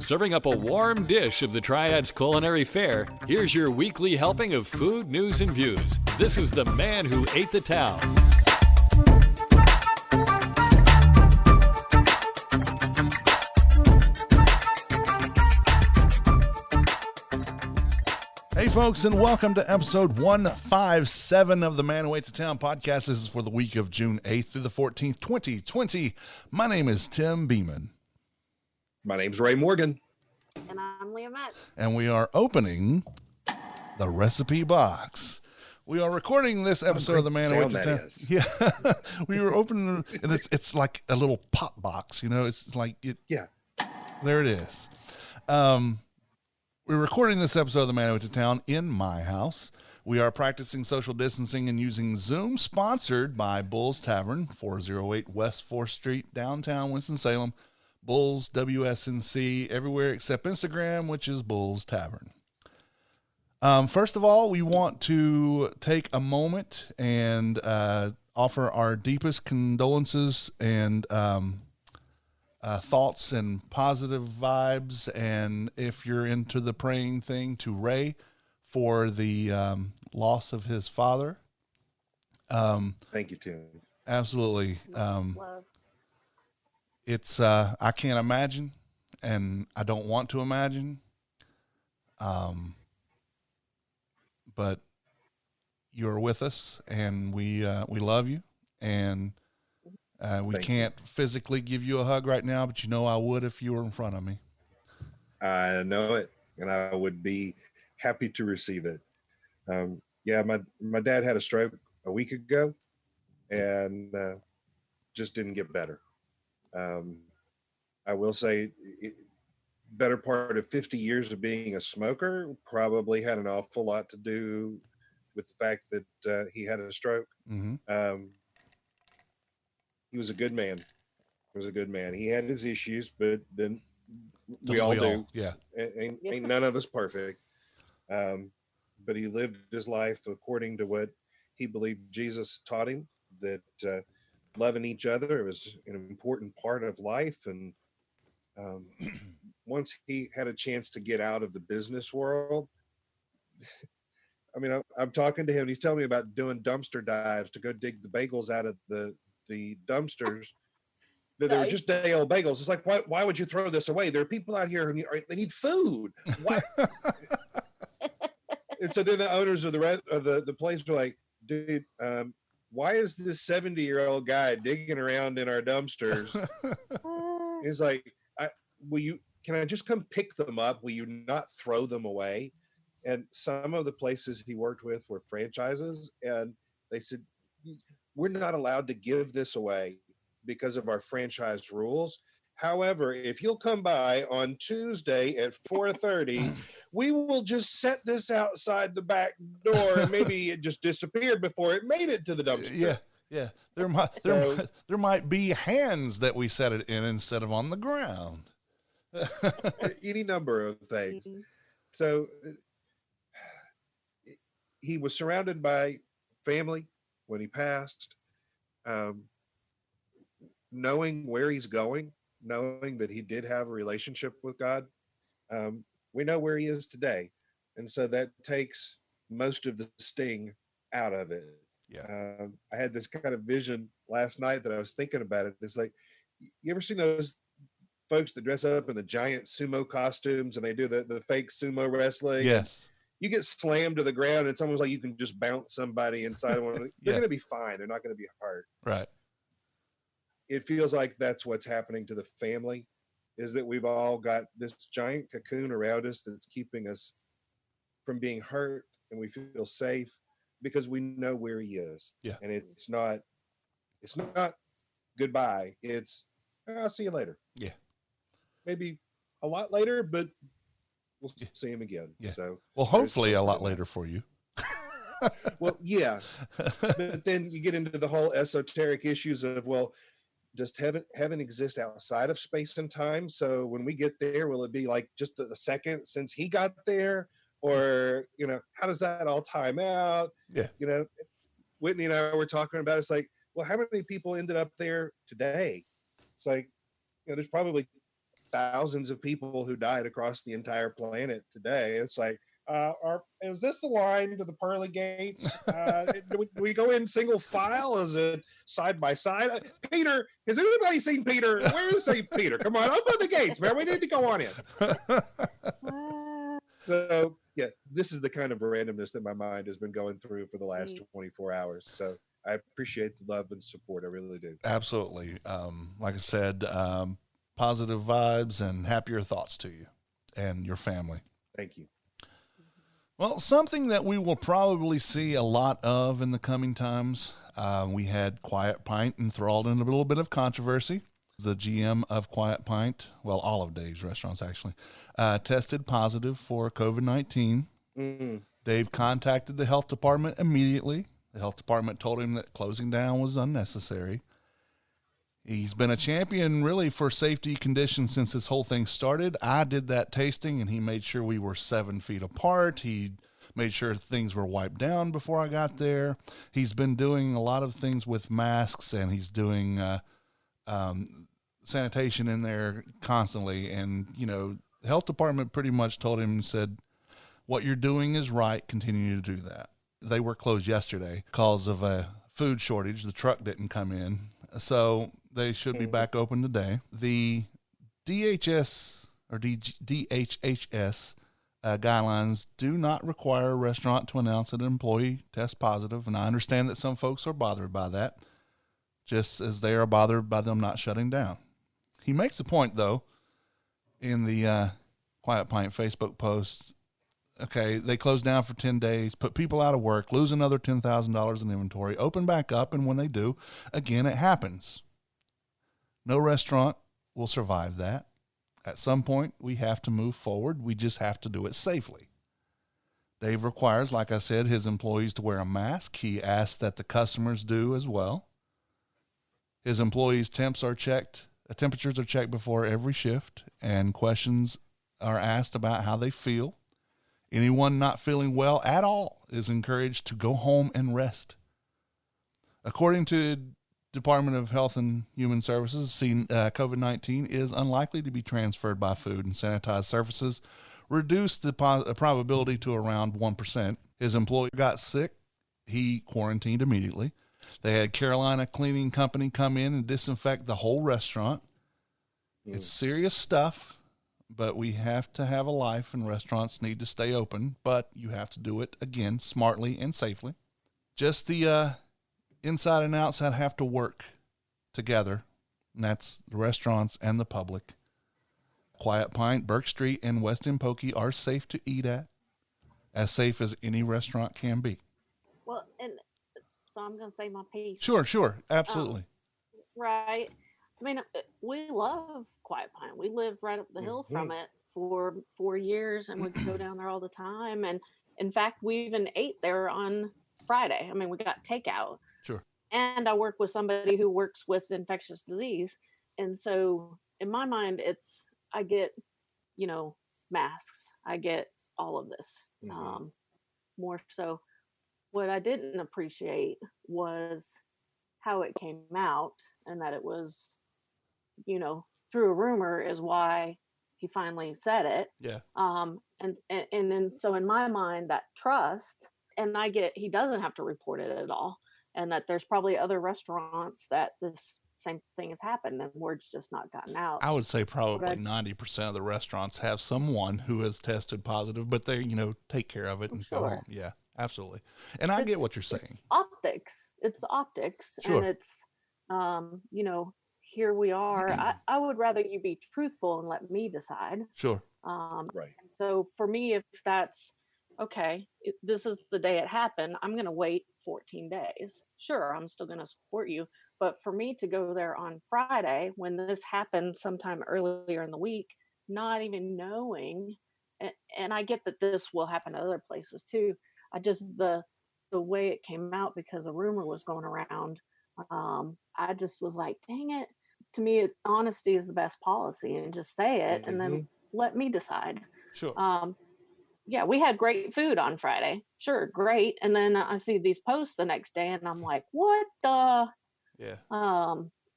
Serving up a warm dish of the Triad's culinary fare, here's your weekly helping of food, news, and views. This is the man who ate the town. Hey folks, and welcome to episode 157 of the Man Who Ate the Town podcast. This is for the week of June 8th through the 14th, 2020. My name is Tim Beeman. My name's Ray Morgan. And I'm Leah Metz. And we are opening the recipe box. We are recording this episode of the Man Who Ate the Town. Yeah, we were opening, and it's like a little pop box, you know. It's like Yeah, there it is. We're recording this episode of the Man Who Ate the Town in my house. We are practicing social distancing and using Zoom, sponsored by Bulls Tavern, 408 West 4th Street, downtown Winston-Salem. Bulls, WSNC, everywhere except Instagram, which is Bulls Tavern. First of all, we want to take a moment and offer our deepest condolences and thoughts and positive vibes, and if you're into the praying thing, to Ray for the loss of his father. thank you, Tim. Absolutely. Love. It's I can't imagine, and I don't want to imagine. But you're with us, and we love you, and we Thank can't physically give you a hug right now, but you know I would if you were in front of me. I know it, and I would be happy to receive it. Yeah, my dad had a stroke a week ago, and just didn't get better. I will say, better part of 50 years of being a smoker probably had an awful lot to do with the fact that he had a stroke. Mm-hmm. He was a good man. He was a good man. He had his issues, but then we Don't all we do. all? Yeah. Ain't none of us perfect. But he lived his life according to what he believed Jesus taught him, that loving each other was an important part of life. And once he had a chance to get out of the business world, I mean, I'm talking to him, and he's telling me about doing dumpster dives to go dig the bagels out of the dumpsters. They were just day old bagels. It's like, why would you throw this away? There are people out here who they need food. Why? And so then the owners of the place were like, dude, why is this 70-year-old guy digging around in our dumpsters? He's like, can I just come pick them up? Will you not throw them away? And some of the places he worked with were franchises, and they said, we're not allowed to give this away because of our franchise rules. However, if you'll come by on Tuesday at 4:30, we will just set this outside the back door, and maybe it just disappeared before it made it to the dumpster. Yeah. There might be hands that we set it in instead of on the ground. Any number of things. So he was surrounded by family when he passed, knowing where he's going, knowing that he did have a relationship with God. We know where he is today. And so that takes most of the sting out of it. Yeah. I had this kind of vision last night that I was thinking about it. It's like, you ever seen those folks that dress up in the giant sumo costumes and they do the fake sumo wrestling? Yes. You get slammed to the ground, and it's almost like you can just bounce somebody inside of one. They're going to be fine. They're not going to be hurt. Right. It feels like that's what's happening to the family, is that we've all got this giant cocoon around us that's keeping us from being hurt, and we feel safe because we know where he is. Yeah. And it's not goodbye. It's, I'll see you later. Yeah. Maybe a lot later, but we'll see him again. Yeah. So, well, hopefully a lot later for you. Well, yeah. But then you get into the whole esoteric issues of, well, does heaven exist outside of space and time? So when we get there, will it be like just a second since he got there? Or, how does that all time out? Yeah. Whitney and I were talking about, it's like, well, how many people ended up there today? It's like, there's probably thousands of people who died across the entire planet today. It's like, is this the line to the pearly gates? Do we go in single file? Is it side by side? Peter, has anybody seen Peter? Where is St. Peter? Come on, open the gates, man. We need to go on in. So, yeah, this is the kind of randomness that my mind has been going through for the last 24 hours. So I appreciate the love and support. I really do. Absolutely. Like I said, positive vibes and happier thoughts to you and your family. Thank you. Well, something that we will probably see a lot of in the coming times, we had Quiet Pint enthralled in a little bit of controversy. The GM of Quiet Pint, well, all of Dave's restaurants actually, tested positive for COVID-19. Dave contacted the health department immediately. The health department told him that closing down was unnecessary. He's been a champion really for safety conditions since this whole thing started. I did that tasting and he made sure we were 7 feet apart. He made sure things were wiped down before I got there. He's been doing a lot of things with masks and he's doing sanitation in there constantly. And, you know, the health department pretty much told him and said, what you're doing is right. Continue to do that. They were closed yesterday because of a food shortage. The truck didn't come in. So they should be back open today. The DHS or DHHS guidelines do not require a restaurant to announce that an employee tests positive. And I understand that some folks are bothered by that, just as they are bothered by them not shutting down. He makes a point, though, in the Quiet Pint Facebook post. Okay, they closed down for 10 days, put people out of work, lose another $10,000 in inventory, open back up, and when they do, again, it happens. No restaurant will survive that. At some point, we have to move forward. We just have to do it safely. Dave requires, like I said, his employees to wear a mask. He asks that the customers do as well. His employees' temperatures are checked before every shift, and questions are asked about how they feel. Anyone not feeling well at all is encouraged to go home and rest. According to Department of Health and Human Services, COVID-19 is unlikely to be transferred by food, and sanitized surfaces reduce the probability to around 1%. His employee got sick. He quarantined immediately. They had Carolina Cleaning Company come in and disinfect the whole restaurant. It's serious stuff, but we have to have a life, and restaurants need to stay open, but you have to do it, again, smartly and safely. Just the inside and outside have to work together, and that's the restaurants and the public. Quiet Pint, Burke Street, and West Empokey are safe to eat at, as safe as any restaurant can be. Well, and so I'm going to say my piece. Sure, absolutely. Right. I mean, we love Quiet Pine. We lived right up the hill from it for 4 years, and we'd go down there all the time. And in fact, we even ate there on Friday. I mean, we got takeout. Sure. And I work with somebody who works with infectious disease. And so in my mind, I get, masks. I get all of this. More so. What I didn't appreciate was how it came out, and that it was, through a rumor is why he finally said it. Yeah. And then so in my mind, that trust, and I get he doesn't have to report it at all, and that there's probably other restaurants that this same thing has happened and word's just not gotten out. I would say probably 90% of the restaurants have someone who has tested positive, but they, take care of it and go home. Yeah, absolutely. And I get what you're saying. It's optics. Sure. And it's, here we are. I would rather you be truthful and let me decide. Sure. Right. And so for me, if that's okay, this is the day it happened, I'm going to wait 14 days. Sure, I'm still going to support you. But for me to go there on Friday when this happened sometime earlier in the week, not even knowing, and I get that this will happen to other places too. I just, the way it came out, because a rumor was going around, I just was like, dang it. To me, honesty is the best policy, and just say it and then let me decide. Sure. Yeah, we had great food on Friday. Sure, great. And then I see these posts the next day and I'm like, what the? Yeah.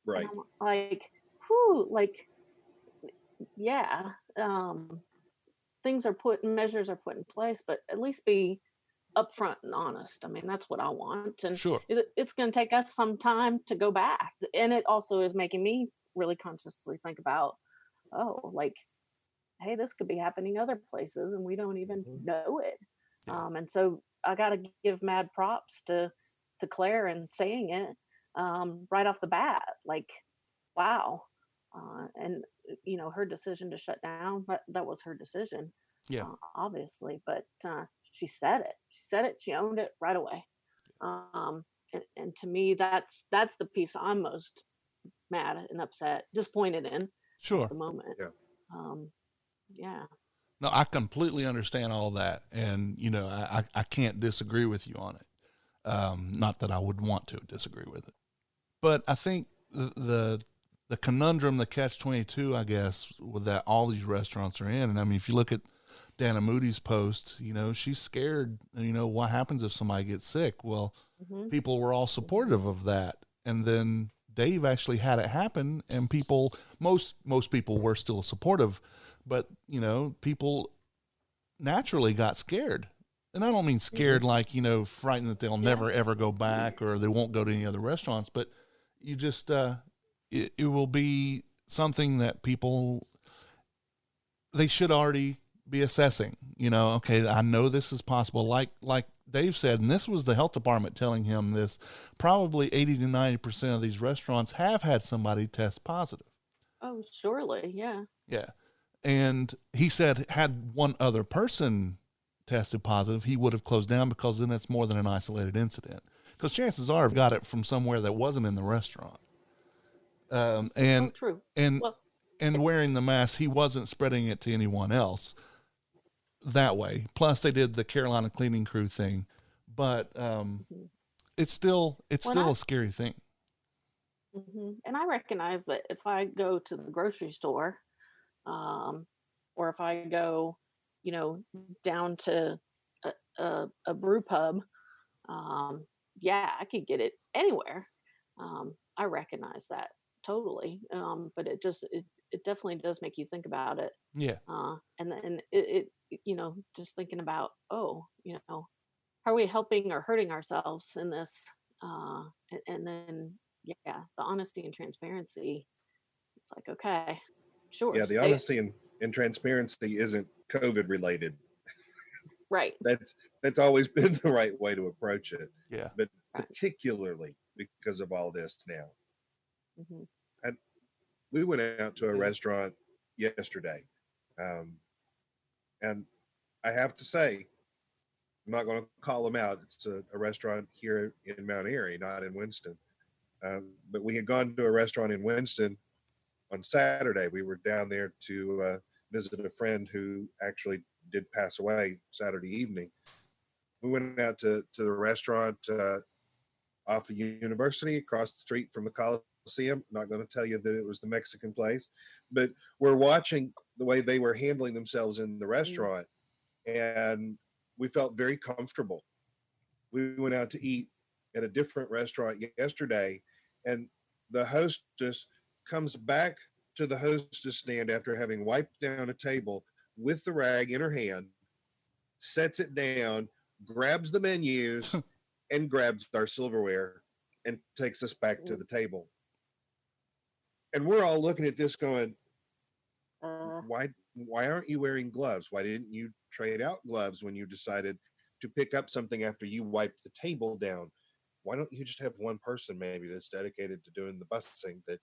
Right. I'm like, whew, like yeah, measures are put in place, but at least be upfront and honest. I mean, that's what I want. And Sure. it's going to take us some time to go back. And it also is making me really consciously think about, oh, like, hey, this could be happening other places and we don't even know it. Yeah. And so I got to give mad props to Claire and saying it right off the bat. Like, wow. And, her decision to shut down, that was her decision, Yeah. obviously. But she said it. She said it. She owned it right away. And to me, that's the piece I'm most mad and upset, disappointed in Sure. at the moment. Yeah. Yeah. No, I completely understand all that. And, I can't disagree with you on it. Not that I would want to disagree with it. But I think the conundrum, the catch-22, I guess, with that all these restaurants are in. And I mean, if you look at Dana Moody's post, she's scared, what happens if somebody gets sick? Well, people were all supportive of that. And then Dave actually had it happen, and most people were still supportive, but people naturally got scared. And I don't mean scared like, frightened that they'll never ever go back or they won't go to any other restaurants, but you just it will be something that people, they should already be assessing, okay, I know this is possible. Like Dave said, and this was the health department telling him this, probably 80 to 90% of these restaurants have had somebody test positive. Oh, surely. Yeah. Yeah. And he said, had one other person tested positive, he would have closed down, because then it's more than an isolated incident. Because chances are I've got it from somewhere that wasn't in the restaurant. True. And wearing the mask, he wasn't spreading it to anyone else that way. Plus, they did the Carolina cleaning crew thing, but it's still a scary thing. And I recognize that if I go to the grocery store, or if I go, down to a brew pub, I could get it anywhere. I recognize that totally. But it definitely does make you think about it. Yeah. And then it just thinking about, are we helping or hurting ourselves in this? And then, the honesty and transparency. It's like, okay, sure. Yeah, the honesty and transparency isn't COVID related. Right. That's always been the right way to approach it. Yeah. But particularly because of all this now. And we went out to a restaurant yesterday. And I have to say, I'm not going to call them out. It's a restaurant here in Mount Airy, not in Winston. But we had gone to a restaurant in Winston on Saturday. We were down there to visit a friend who actually did pass away Saturday evening. We went out to the restaurant off of University, across the street from the Coliseum. I'm not going to tell you that it was the Mexican place, but we're watching the way they were handling themselves in the restaurant, and we felt very comfortable. We went out to eat at a different restaurant yesterday, and the hostess comes back to the hostess stand after having wiped down a table with the rag in her hand, sets it down, grabs the menus, and grabs our silverware and takes us back to the table. And we're all looking at this going, why aren't you wearing gloves? Why didn't you trade out gloves when you decided to pick up something after you wiped the table down? Why don't you just have one person maybe that's dedicated to doing the busing, that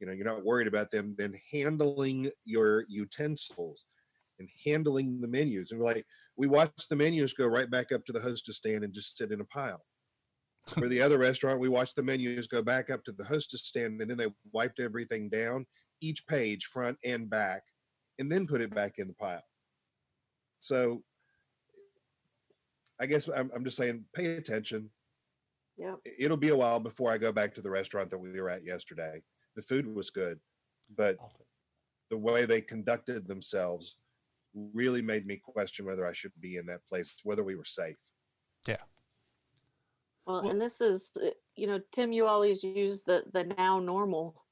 you're not worried about them then handling your utensils and handling the menus? And we watched the menus go right back up to the hostess stand and just sit in a pile. For the other restaurant, we watched the menus go back up to the hostess stand, and then they wiped everything down, each page, front and back, and then put it back in the pile. So I guess I'm just saying, pay attention. Yeah. It'll be a while before I go back to the restaurant that we were at yesterday. The food was good, but the way they conducted themselves really made me question whether I should be in that place, whether we were safe. Yeah. Well, and this is, Tim, you always use the now normal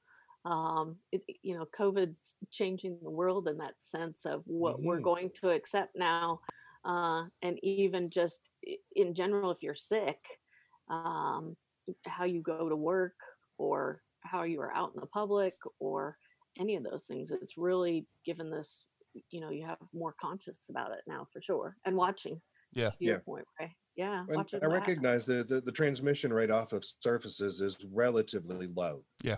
COVID's changing the world in that sense of what we're going to accept now. And even just in general, if you're sick, how you go to work or how you are out in the public or any of those things, it's really given this, you have more conscious about it now for sure. And watching, Yeah. to your point, right? Yeah. And Watching I what happens. recognize the transmission rate off of surfaces is relatively low. Yeah.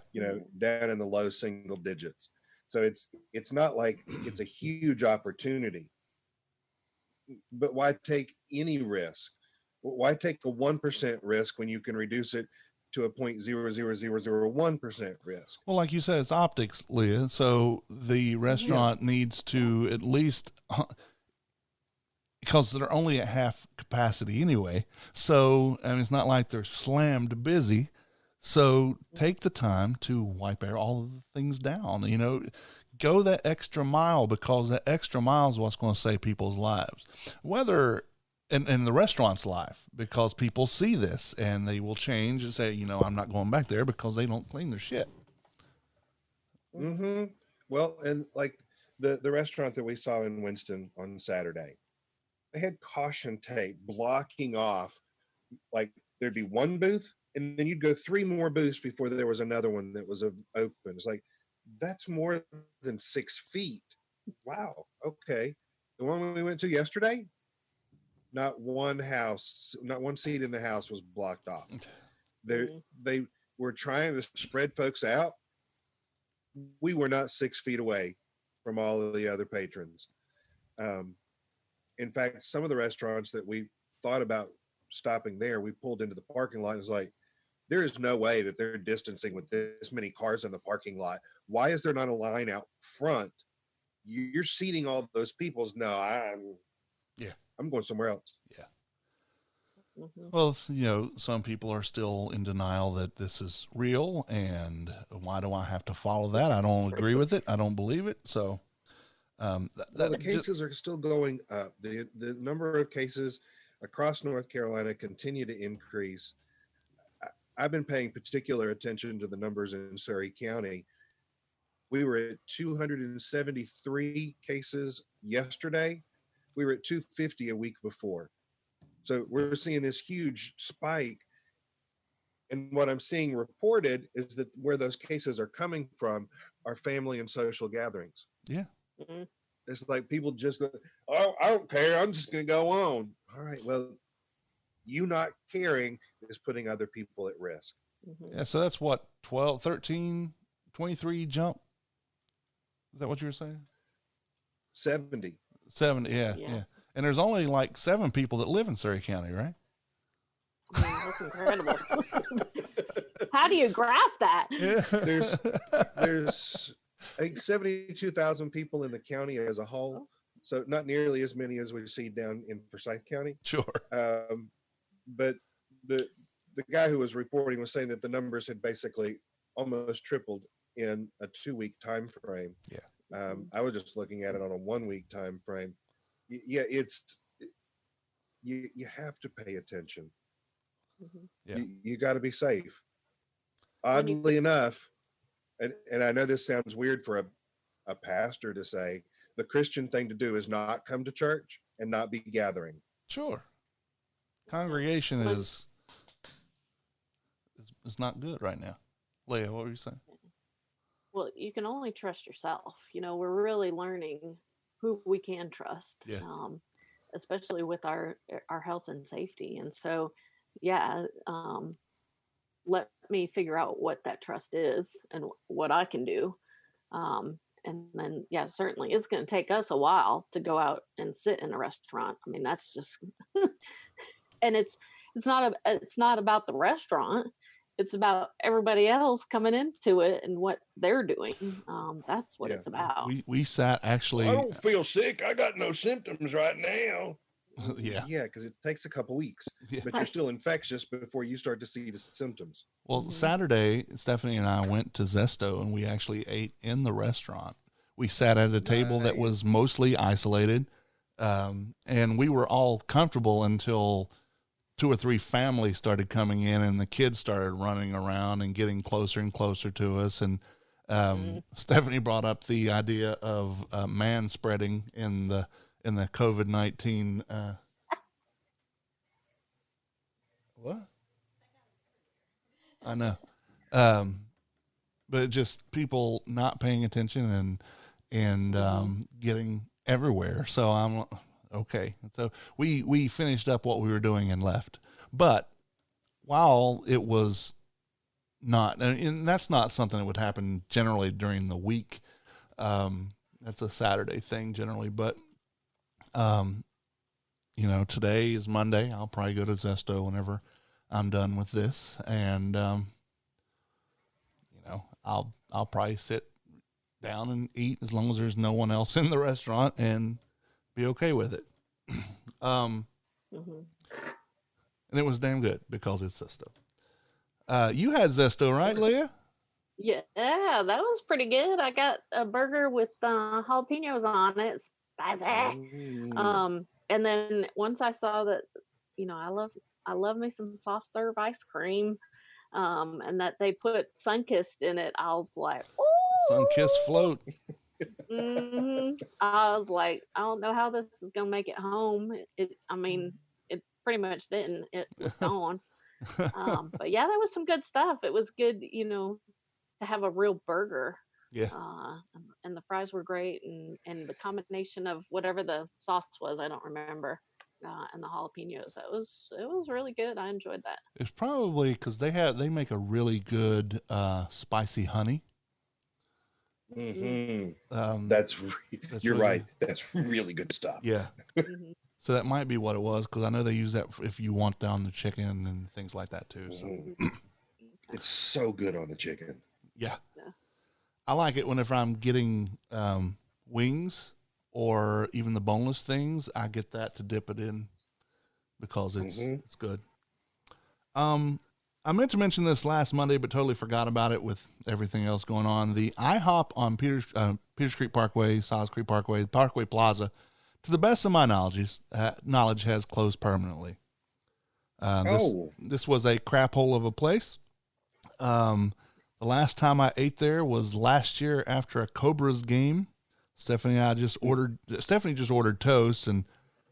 Down in the low single digits. So it's not like it's a huge opportunity. But why take any risk? Why take a 1% risk when you can reduce it to a 0.00001% risk? Well, like you said, it's optics, Leah. So the restaurant needs to at least, because they're only at half capacity anyway. So, I mean, it's not like they're slammed busy. So take the time to wipe all of the things down, go that extra mile, because that extra mile is what's going to save people's lives, whether in the restaurant's life, because people see this and they will change and say, I'm not going back there because they don't clean their shit. Mm-hmm. Well, and like the restaurant that we saw in Winston on Saturday, they had caution tape blocking off, like there'd be one booth and then you'd go 3 more booths before there was another one that was open. It's like, that's more than 6 feet. Wow. Okay. The one we went to yesterday, not one seat in the house was blocked off. They were trying to spread folks out. We were not 6 feet away from all of the other patrons. In fact, some of the restaurants that we thought about stopping there, we pulled into the parking lot and was like, there is no way that they're distancing with this many cars in the parking lot. Why is there not a line out front? You're seating all those people. No, I'm going somewhere else. Yeah. Well, some people are still in denial that this is real, and why do I have to follow that? I don't agree with it. I don't believe it. So, the cases are still going up. The number of cases across North Carolina continue to increase. I've been paying particular attention to the numbers in Surry County. We were at 273 cases yesterday. We were at 250 a week before. So we're seeing this huge spike. And what I'm seeing reported is that where those cases are coming from are family and social gatherings. Yeah. Mm-hmm. It's like people just go, oh, I don't care. I'm just going to go on. All right. Well, you not caring is putting other people at risk. Yeah. So that's what, 12, 13, 23 jump. Is that what you were saying? 70. Yeah. And there's only like 7 people that live in Surry County, right? That's incredible. How do you graph that? There's I think 72,000 people in the county as a whole. So not nearly as many as we see down in Forsyth County. Sure. But the guy who was reporting was saying that the numbers had basically almost tripled in a 2-week time frame. Yeah. I was just looking at it on a 1-week time frame. Yeah, you have to pay attention. Yeah. You got to be safe. Oddly enough, and I know this sounds weird for a pastor to say, the Christian thing to do is not come to church and not be gathering. Sure. Congregation is not good right now. Leah, what were you saying? Well, you can only trust yourself. We're really learning who we can trust, especially with our health and safety. And so, let me figure out what that trust is and what I can do. And then, certainly it's going to take us a while to go out and sit in a restaurant. I mean, that's just, and it's not about the restaurant. It's about everybody else coming into it and what they're doing. That's what it's about. We sat actually. I don't feel sick. I got no symptoms right now. Yeah. Yeah, because it takes a couple weeks, Yeah. but you're still infectious before you start to see the symptoms. Well, Saturday, Stephanie and I went to Zesto and we actually ate in the restaurant. We sat at a table that was mostly isolated, and we were all comfortable until 2 or 3 families started coming in and the kids started running around and getting closer and closer to us. And Stephanie brought up the idea of man spreading in the COVID-19. What? I know. But just people not paying attention and getting everywhere. So I'm okay. So we finished up what we were doing and left. But while it was not, and that's not something that would happen generally during the week. That's a Saturday thing generally, but, today is Monday. I'll probably go to Zesto whenever I'm done with this. And, I'll probably sit down and eat as long as there's no one else in the restaurant and be okay with it. And it was damn good because it's Zesto. You had Zesto, right, Leah? Yeah, that was pretty good. I got a burger with jalapenos on it. Spicy. And then once I saw that, I love me some soft serve ice cream. And that they put Sunkist in it, I was like, "Ooh!" Sunkist float. I was like, I don't know how this is gonna make it home. It pretty much didn't. It was gone. But yeah, that was some good stuff. It was good, to have a real burger. Yeah. And the fries were great, and the combination of whatever the sauce was, I don't remember. And the jalapenos, it was really good. I enjoyed that. It's probably because they make a really good spicy honey. You're really right. That's really good stuff. Yeah. So that might be what it was, because I know they use that if you want down the chicken and things like that too. So it's so good on the chicken. Yeah. I like it whenever I'm getting wings or even the boneless things. I get that to dip it in because it's good. I meant to mention this last Monday, but totally forgot about it with everything else going on. The IHOP on Peters Creek Parkway, Silas Creek Parkway, Parkway Plaza, to the best of my knowledge, has closed permanently. This was a crap hole of a place. The last time I ate there was last year after a Cobras game. Stephanie just ordered toast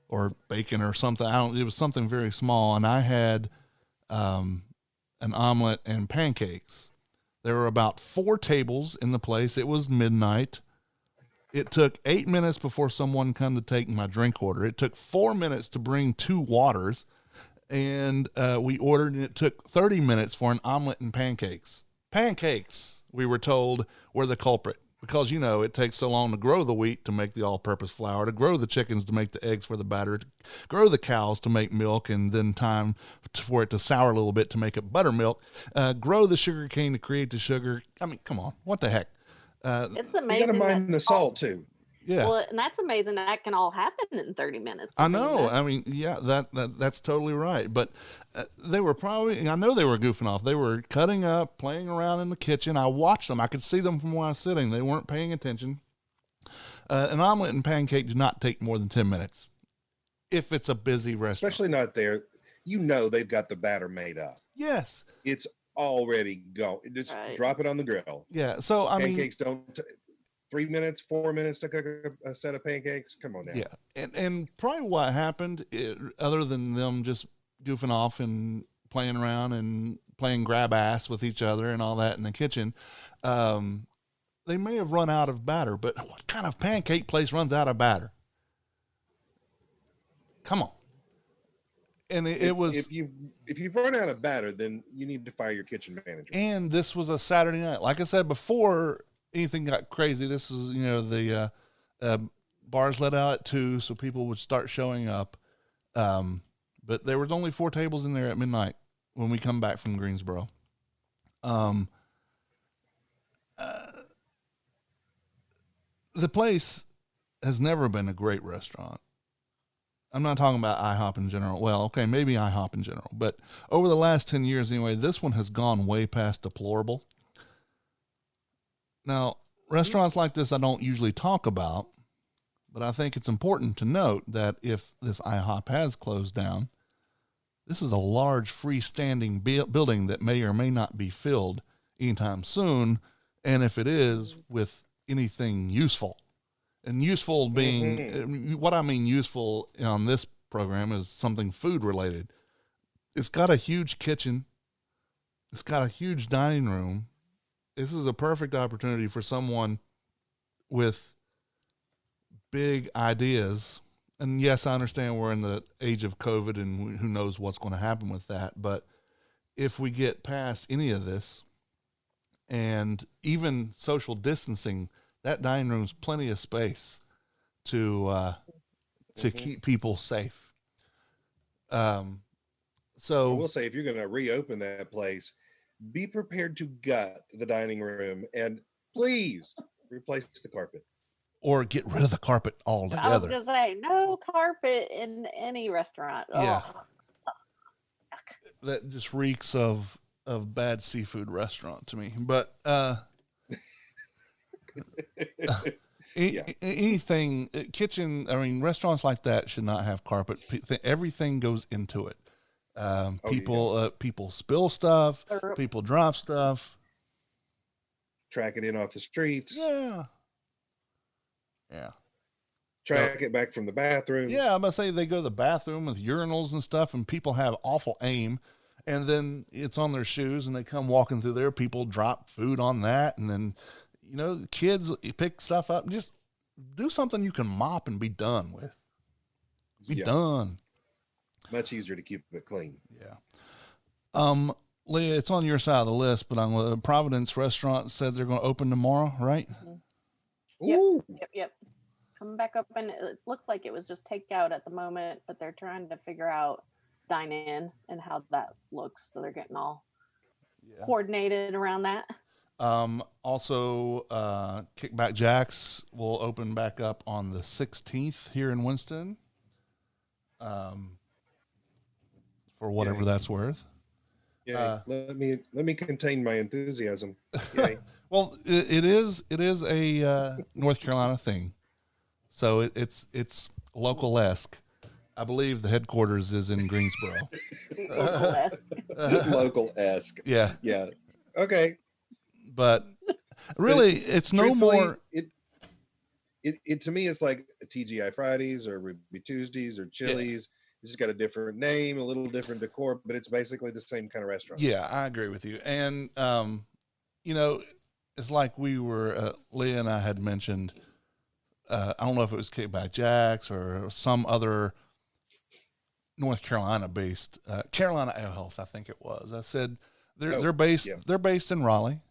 or bacon or something. It was something very small. And I had, an omelet and pancakes. There were about 4 tables in the place. It was midnight. It took 8 minutes before someone come to take my drink order. It took 4 minutes to bring 2 waters, and we ordered, and it took 30 minutes for an omelet and pancakes. Pancakes, we were told, were the culprit, because, it takes so long to grow the wheat to make the all-purpose flour, to grow the chickens to make the eggs for the batter, to grow the cows to make milk, and then time for it to sour a little bit to make it buttermilk, grow the sugar cane to create the sugar. I mean, come on, what the heck? It's amazing. You got to mind the salt too. Yeah. Well, and that's amazing. That can all happen in 30 minutes. I know. I mean, yeah, that's totally right. But they were I know they were goofing off. They were cutting up, playing around in the kitchen. I watched them. I could see them from where I was sitting. They weren't paying attention. An omelet and pancake do not take more than 10 minutes if it's a busy restaurant. Especially not there. They've got the batter made up. Yes. It's already go. Just drop it on the grill. Yeah. So, pancakes don't 3 minutes, 4 minutes to cook a set of pancakes. Come on now. Yeah. And probably what happened, other than them just goofing off and playing around and playing grab ass with each other and all that in the kitchen, they may have run out of batter. But what kind of pancake place runs out of batter? Come on. And it was, if you run out of batter, then you need to fire your kitchen manager. And this was a Saturday night. Like I said before anything got crazy, this was, the bars let out at 2, so people would start showing up. But there was only 4 tables in there at midnight when we come back from Greensboro. The place has never been a great restaurant. I'm not talking about IHOP in general. Well, okay, maybe IHOP in general. But over the last 10 years anyway, this one has gone way past deplorable. Now, restaurants like this I don't usually talk about, but I think it's important to note that if this IHOP has closed down, this is a large freestanding building that may or may not be filled anytime soon. and if it is, with anything useful. And useful being, what I mean useful on this program is something food related. It's got a huge kitchen. It's got a huge dining room. This is a perfect opportunity for someone with big ideas. And yes, I understand we're in the age of COVID and who knows what's going to happen with that. But if we get past any of this and even social distancing, that dining room's plenty of space to keep people safe. So I will say, if you're going to reopen that place, be prepared to gut the dining room and please replace the carpet. Or get rid of the carpet I was altogether. gonna say no carpet in any restaurant. Yeah. Oh, That just reeks of bad seafood restaurant to me. But anything kitchen, I mean, restaurants like that should not have carpet. Everything goes into it. People spill stuff. People drop stuff. Track it in off the streets. Yeah. Track it back from the bathroom. Yeah, I'm gonna say they go to the bathroom with urinals and stuff, and people have awful aim, and then it's on their shoes, and they come walking through there. People drop food on that, and then the kids pick stuff up. Just do something you can mop and be done with. Be done. Much easier to keep it clean. Yeah. Leah, it's on your side of the list, but on Providence Restaurant said they're going to open tomorrow, right? Ooh. Yep. Coming back up, and it looked like it was just takeout at the moment, but they're trying to figure out dine in and how that looks. So they're getting all coordinated around that. Also, Kickback Jacks will open back up on the 16th here in Winston. For whatever that's worth. Yeah. Let me contain my enthusiasm. Yay. Well, it is a North Carolina thing, so it's local-esque. I believe the headquarters is in Greensboro. Local-esque. Yeah. Okay. But really, it's no more. It to me, it's like a TGI Fridays or Ruby Tuesdays or Chili's. It's just got a different name, a little different decor, but it's basically the same kind of restaurant. Yeah, I agree with you. And it's like we were, Leah and I had mentioned, I don't know if it was Kickback Jacks or some other North Carolina based, Carolina Ale House, I think it was. I said they're based in Raleigh.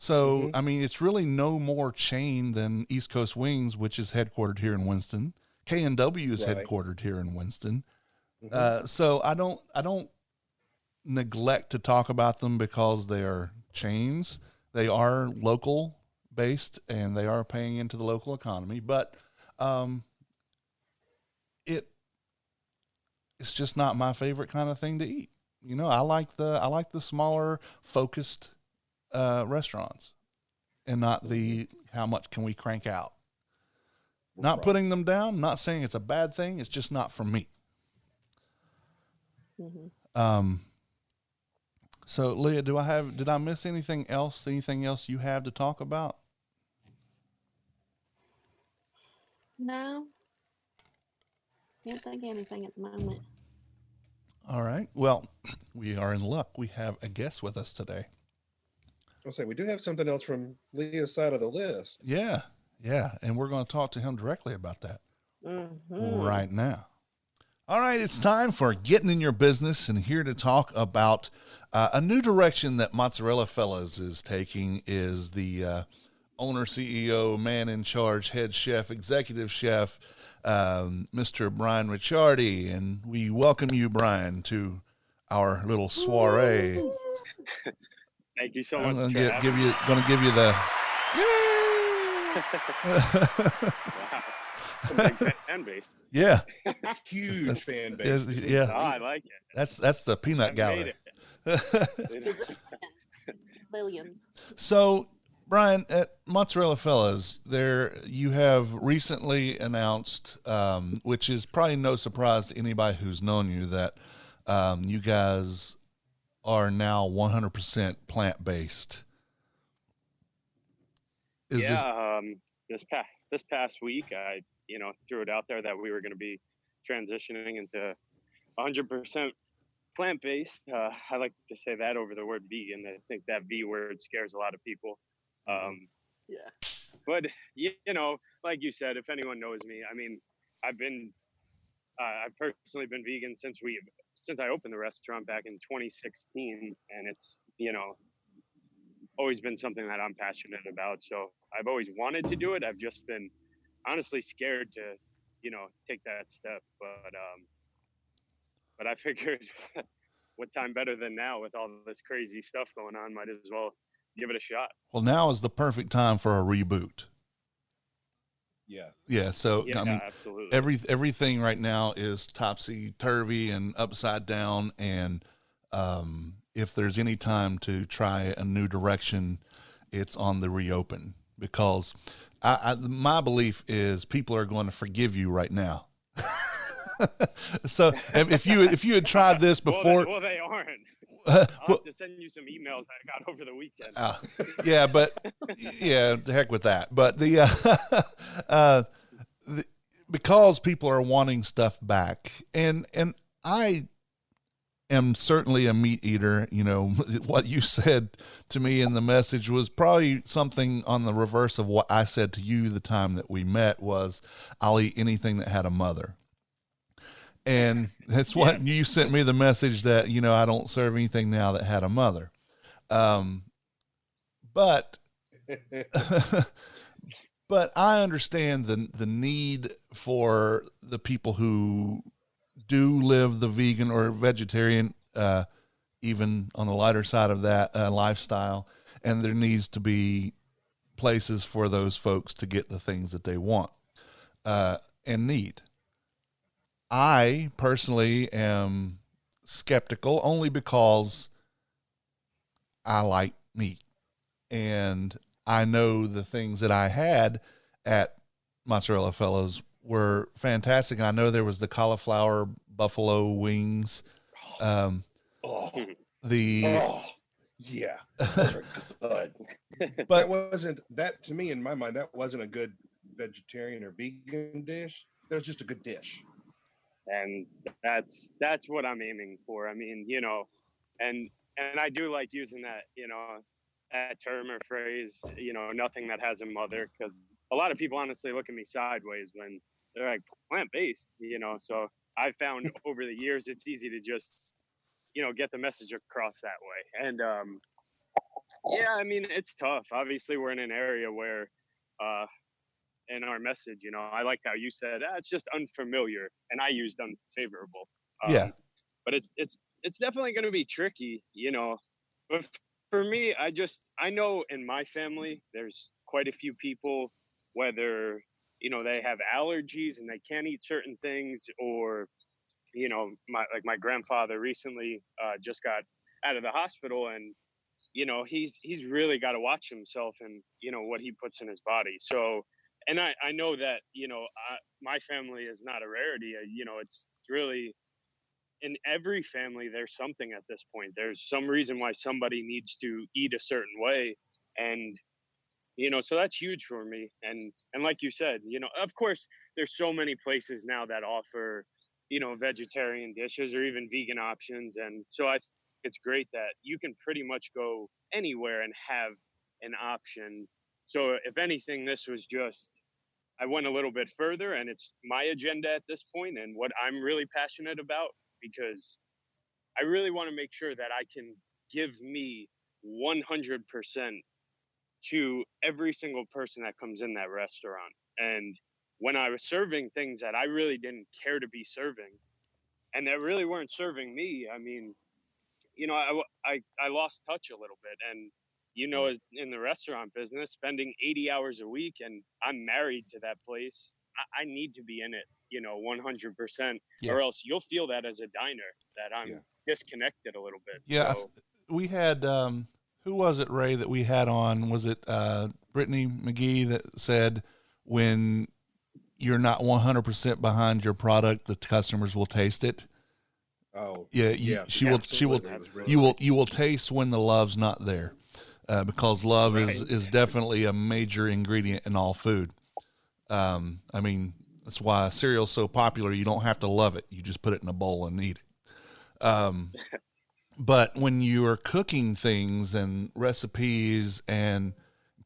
So, I mean, it's really no more chain than East Coast Wings, which is headquartered here in Winston. K&W is headquartered here in Winston. So I don't neglect to talk about them because they are chains. They are local based and they are paying into the local economy, but it's just not my favorite kind of thing to eat. I like the smaller focused restaurants and not the how much can we crank out. Not putting them down, not saying it's a bad thing. It's just not for me. So Leah, did I miss anything else? Anything else you have to talk about? No. Can't think of anything at the moment. All right. Well, we are in luck. We have a guest with us today. I'll say we do have something else from Leah's side of the list. Yeah. And we're going to talk to him directly about that right now. All right. It's time for Getting in Your Business, and here to talk about a new direction that Mozzarella Fellas is taking is the owner, CEO, man in charge, head chef, executive chef, Mr. Brian Ricciardi. And we welcome you, Brian, to our little soiree. Thank you so much. I'm going to give you the yay! Wow. A big fan base. Yeah. Huge fan base. Yeah. Oh, I like it. That's the peanut gallery. Billions. So, Brian, at Mozzarella Fellas, you have recently announced, which is probably no surprise to anybody who's known you, that you guys are now 100% plant-based. Is this, this past week, I threw it out there that we were going to be transitioning into 100% plant-based. I like to say that over the word vegan. I think that V word scares a lot of people. Yeah. But like you said, if anyone knows me, I mean, I've personally been vegan since I opened the restaurant back in 2016, and it's always been something that I'm passionate about. So I've always wanted to do it. I've just been honestly scared to take that step. But I figured, what time better than now with all this crazy stuff going on? Might as well give it a shot. well, now is the perfect time for a reboot. Yeah. Yeah. So, Yeah, I mean, absolutely. everything right now is topsy-turvy and upside down. And if there's any time to try a new direction, it's on the reopen, because my belief is people are going to forgive you right now. So if you had tried this before, well, they aren't. I'll have to send you some emails I got over the weekend. yeah, but yeah, the heck with that. But because people are wanting stuff back, and I am certainly a meat eater. What you said to me in the message was probably something on the reverse of what I said to you the time that we met. Was I'll eat anything that had a mother. And that's what you sent me the message that, I don't serve anything now that had a mother. But but I understand the need for the people who do live the vegan or vegetarian, even on the lighter side of that lifestyle. And there needs to be places for those folks to get the things that they want and need. I personally am skeptical only because I like meat, and I know the things that I had at Mozzarella Fellows were fantastic. I know there was the cauliflower buffalo wings. Yeah, those are good. But that to me, in my mind, that wasn't a good vegetarian or vegan dish. That was just a good dish. And that's what I'm aiming for. I mean, and I do like using that, that term or phrase, nothing that has a mother, because a lot of people honestly look at me sideways when they're like plant-based, so I've found over the years, it's easy to just, get the message across that way. And, yeah, I mean, it's tough. Obviously we're in an area where, in our message, I like how you said, it's just unfamiliar, and I used unfavorable. Yeah. But it's definitely going to be tricky, But for me, I know in my family, there's quite a few people, whether, they have allergies and they can't eat certain things, or, my grandfather recently just got out of the hospital, and, he's really got to watch himself and, what he puts in his body. So, and I know that, my family is not a rarity. It's really in every family, there's something at this point. There's some reason why somebody needs to eat a certain way. And, so that's huge for me. And like you said, of course, there's so many places now that offer, vegetarian dishes or even vegan options. And so I think it's great that you can pretty much go anywhere and have an option. So if anything, this was just, I went a little bit further, and it's my agenda at this point and what I'm really passionate about, because I really want to make sure that I can give me 100% to every single person that comes in that restaurant. And when I was serving things that I really didn't care to be serving, and that really weren't serving me, I mean, I lost touch a little bit. And in the restaurant business, spending 80 hours a week, and I'm married to that place, I need to be in it, 100%, or else you'll feel that as a diner that I'm disconnected a little bit. Yeah. So, we had, who was it, Ray, that we had on? Was it Brittany McGee that said, when you're not 100% behind your product, the customers will taste it? Oh, yeah. You will taste when the love's not there. because love Right. is definitely a major ingredient in all food. I mean, that's why cereal's so popular. You don't have to love it. You just put it in a bowl and eat it. But when you are cooking things and recipes and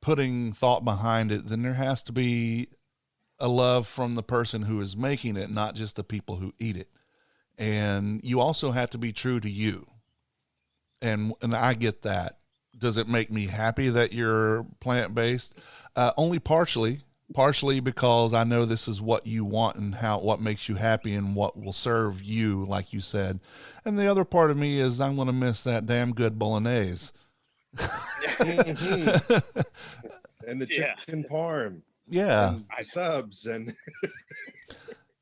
putting thought behind it, then there has to be a love from the person who is making it, not just the people who eat it. And you also have to be true to you. And I get that. Does it make me happy that you're plant-based? Only partially because I know this is what you want and what makes you happy and what will serve you, like you said. And the other part of me is I'm going to miss that damn good bolognese. Mhm. And the Yeah. chicken parm. Yeah. And subs and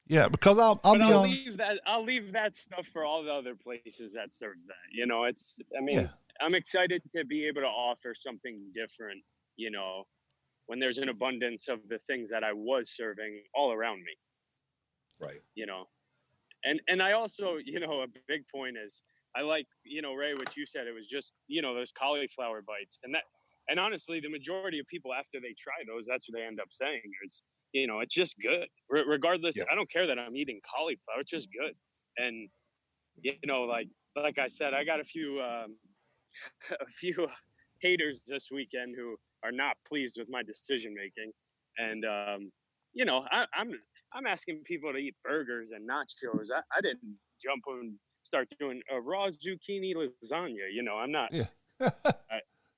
Yeah, because I'll But be I'll on. leave that stuff for all the other places that serve that. You know, I mean, Yeah. I'm excited to be able to offer something different, you know, when there's an abundance of the things that I was serving all around me, right. you know. And I also, you know, a big point is I like, you know, Ray, what you said, it was just, you know, those cauliflower bites. And honestly, the majority of people after they try those, that's what they end up saying is, you know, it's just good. Regardless, Yeah. I don't care that I'm eating cauliflower, it's just good. And you know, like I said, I got a few a few haters this weekend who are not pleased with my decision making, and you know, I'm asking people to eat burgers and nachos. I didn't jump and start doing a raw zucchini lasagna. You know, I'm not. Yeah.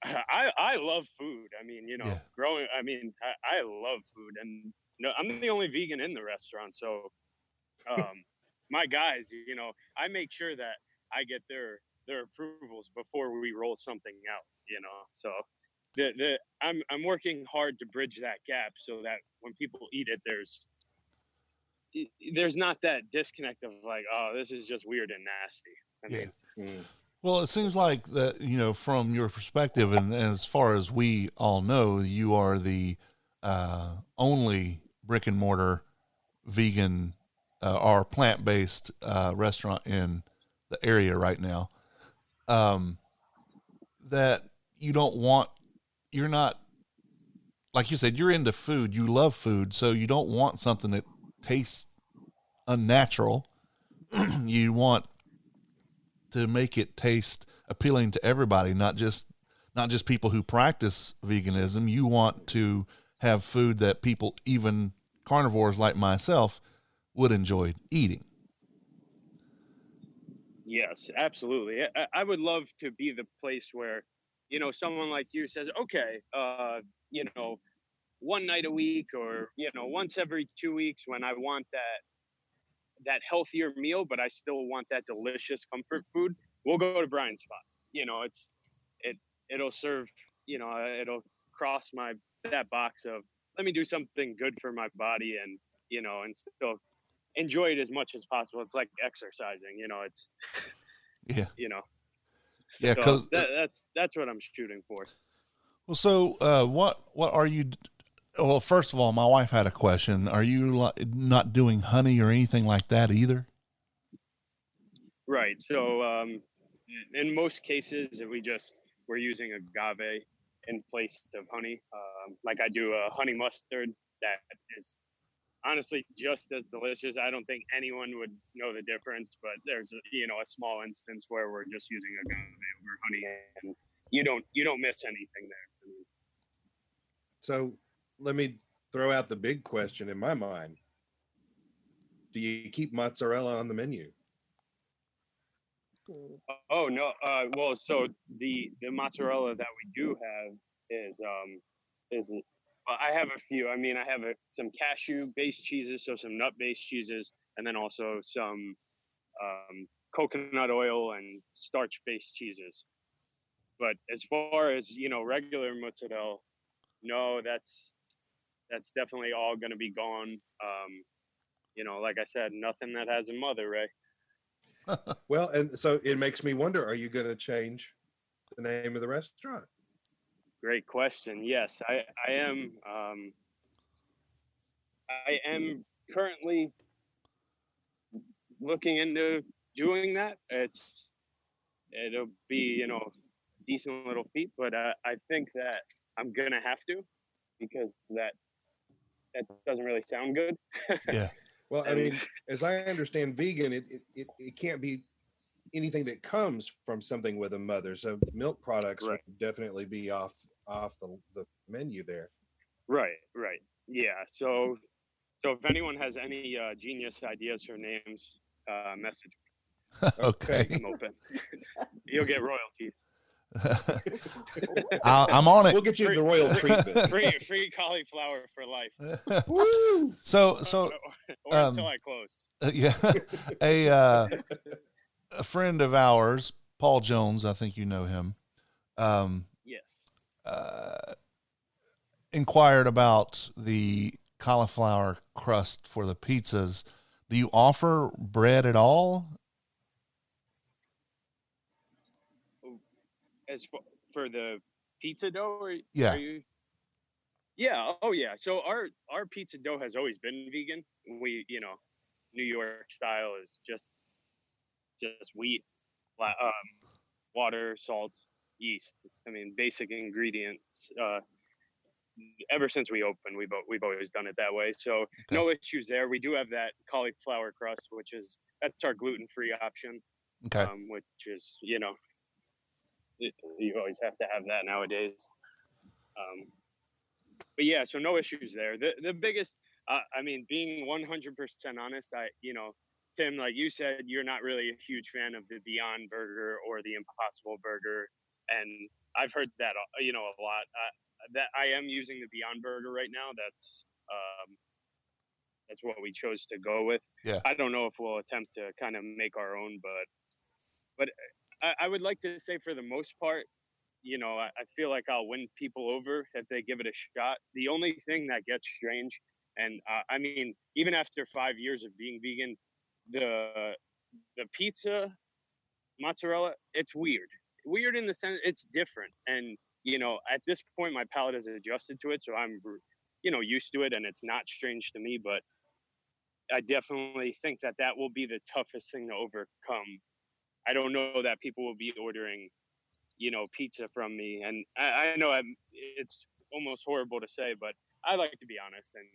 I love food. I mean, you know, Yeah. I love food, and no, I'm the only vegan in the restaurant, so my guys, you know, I make sure that I get their approvals before we roll something out, you know. So I'm working hard to bridge that gap so that when people eat it, there's not that disconnect of like, oh, this is just weird and nasty. I Yeah. mean, Well, it seems like that, you know, from your perspective, and as far as we all know, you are the only brick and mortar vegan or plant based restaurant in the area right now. Um, that you don't want, you're not, like you said, you're into food, you love food, so you don't want something that tastes unnatural. You want to make it taste appealing to everybody, not just people who practice veganism. You want to have food that people, even carnivores like myself, would enjoy eating. yes, absolutely. I would love to be the place where, you know, someone like you says, okay, you know, one night a week or you know once every 2 weeks when I want that healthier meal, but I still want that delicious comfort food, we'll go to Brian's spot. You know, it it'll serve, you know, it'll cross my that box of let me do something good for my body and you know and still enjoy it as much as possible. It's like exercising, you know, it's Yeah, you know. yeah. So Because that's what I'm shooting for. well, so what are you? Well, first of all, my wife had a question. Are you not doing honey or anything like that either? Right. So in most cases, we're using agave in place of honey. Like I do a honey mustard that is honestly just as delicious. I don't think anyone would know the difference, but there's you know a small instance where we're just using agave over honey, and you don't miss anything there. I mean, So let me throw out the big question in my mind. Do you keep mozzarella on the menu? oh no, well, so the mozzarella that we do have is well, I have a few. I mean, I have some cashew based cheeses, so some nut based cheeses, and then also some coconut oil and starch based cheeses. But as far as you know, regular mozzarella, no, that's definitely all going to be gone. You know, like I said, nothing that has a mother, Ray. Well, and so it makes me wonder, are you going to change the name of the restaurant? Great question. Yes, I am. I am currently looking into doing that. It'll be, you know, decent little feat, but I think that I'm gonna have to, because that doesn't really sound good. Yeah. Well, I mean, as I understand vegan, it can't be anything that comes from something with a mother. So milk products Right. would definitely be off the menu there. Right. Yeah. So if anyone has any genius ideas for names, message. Okay. I'm open. You'll get royalties. I'm on it. We'll get you the royal treatment. Free cauliflower for life. Woo! So or until I close. yeah, a friend of ours, Paul Jones, I think you know him, Yes. inquired about the cauliflower crust for the pizzas. Do you offer bread at all? As for the pizza dough, Yeah. are you? Yeah. Oh, yeah. So our pizza dough has always been vegan. We, New York style is just wheat, water, salt, yeast. I mean, basic ingredients. Ever since we opened, we've always done it that way. So no issues there. We do have that cauliflower crust, that's our gluten-free option. Okay. Which is, you always have to have that nowadays. But yeah, so no issues there. The biggest, being 100% honest, Tim, like you said, you're not really a huge fan of the Beyond Burger or the Impossible Burger, and I've heard that a lot. That I am using the Beyond Burger right now. That's what we chose to go with. Yeah. I don't know if we'll attempt to kind of make our own, but I would like to say, for the most part, I feel like I'll win people over if they give it a shot. The only thing that gets strange, and even after 5 years of being vegan, the pizza mozzarella, it's weird in the sense it's different, and at this point my palate has adjusted to it, so I'm used to it, and it's not strange to me. But I definitely think that will be the toughest thing to overcome. I don't know that people will be ordering pizza from me, and I know it's almost horrible to say, but I like to be honest, and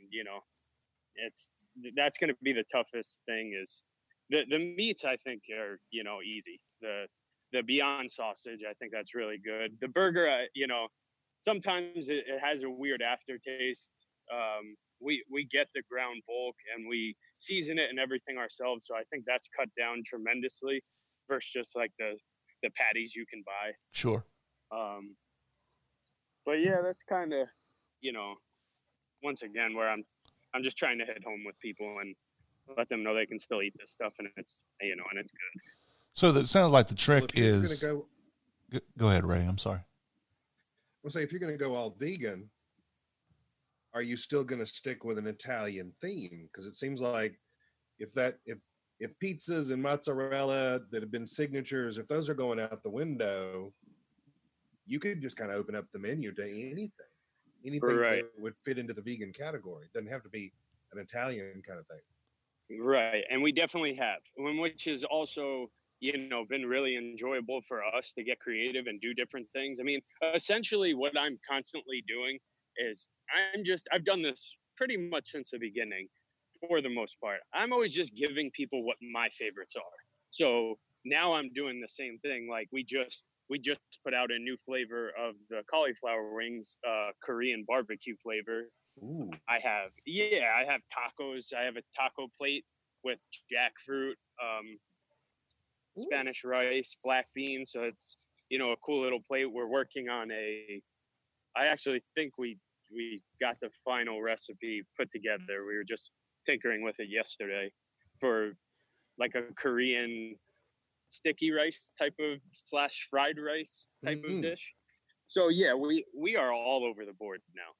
that's going to be the toughest thing. Is the meats, I think, are easy. The Beyond sausage, I think that's really good. The burger, sometimes it has a weird aftertaste. We get the ground bulk and we season it and everything ourselves, so I think that's cut down tremendously versus just like the patties you can buy. Sure. But yeah, that's kind of, once again, where I'm just trying to hit home with people and let them know they can still eat this stuff, and it's, and it's good. So that sounds like the trick is. Go ahead, Ray. I'm sorry. Well, say if you're going to go all vegan, are you still going to stick with an Italian theme? Because it seems like if pizzas and mozzarella that have been signatures, if those are going out the window, you could just kind of open up the menu to anything right. that would fit into the vegan category. It doesn't have to be an Italian kind of thing. Right. And we definitely have, which is also, been really enjoyable for us to get creative and do different things. I mean, essentially what I'm constantly doing is I've done this pretty much since the beginning. For the most part, I'm always just giving people what my favorites are. So now I'm doing the same thing. Like we just put out a new flavor of the cauliflower wings, Korean barbecue flavor. Ooh. I have tacos. I have a taco plate with jackfruit, Spanish rice, black beans. So it's, a cool little plate. We're working on I actually think we got the final recipe put together. We were just tinkering with it yesterday for like a Korean sticky rice type of / fried rice type of dish. So yeah, we are all over the board now.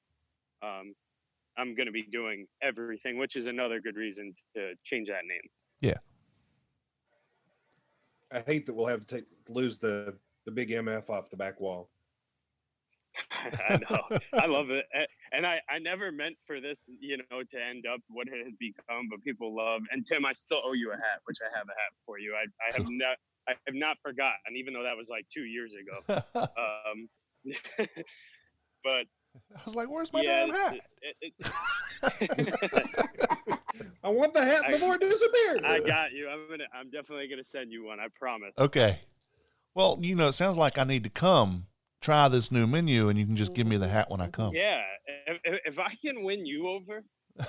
I'm going to be doing everything, which is another good reason to change that name. Yeah. I hate that we'll have to lose the big MF off the back wall. I know. I love it. And I never meant for this, to end up what it has become, but people love. And Tim, I still owe you a hat, which I have a hat for you. I have not forgotten, even though that was like 2 years ago. But I was like, where's my yeah, damn hat? I want the hat before it disappears. I got you. I'm definitely gonna send you one. I promise. Okay. Well, it sounds like I need to come try this new menu, and you can just give me the hat when I come. Yeah, if I can win you over,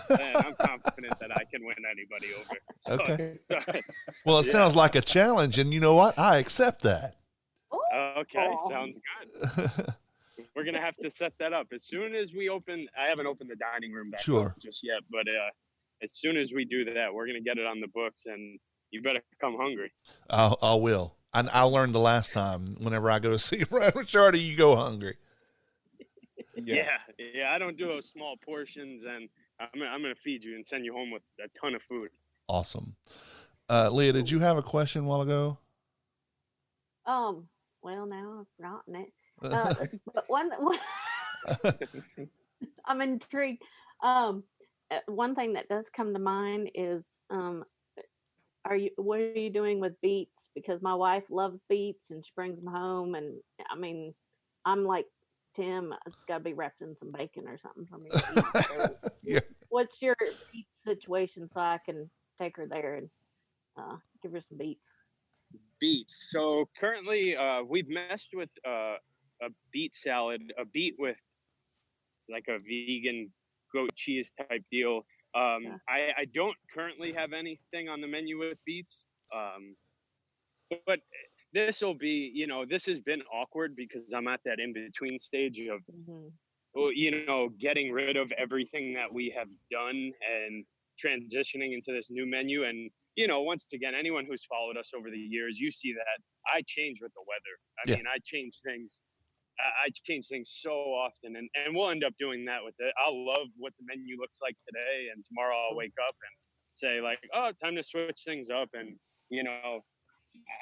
then I'm confident that I can win anybody over. So, Okay. Well, it sounds like a challenge, and you know what? I accept that. Okay, sounds good. We're gonna have to set that up as soon as we open. I haven't opened the dining room back up just yet, but as soon as we do that, we're gonna get it on the books, and you better come hungry. I will. I learned the last time. Whenever I go to see Brad Ricciardi, you go hungry. Yeah. I don't do those small portions, and I'm gonna feed you and send you home with a ton of food. Awesome. Leah, did you have a question a while ago? Well, now I've forgotten it. But one I'm intrigued. One thing that does come to mind is, what are you doing with beets? Because my wife loves beets and she brings them home, and I mean, I'm like, Tim, it's got to be wrapped in some bacon or something for me to eat. So Yeah. what's your beet situation so I can take her there and give her some beets? Beets. So currently, we've messed with a beet salad, a beet with like a vegan goat cheese type deal. I don't currently have anything on the menu with beets, but this will be, this has been awkward because I'm at that in between stage of, getting rid of everything that we have done and transitioning into this new menu. And, once again, anyone who's followed us over the years, you see that I change with the weather. I mean, I change things so often, and we'll end up doing that with it. I'll love what the menu looks like today, and tomorrow I'll wake up and say like, oh, time to switch things up. And,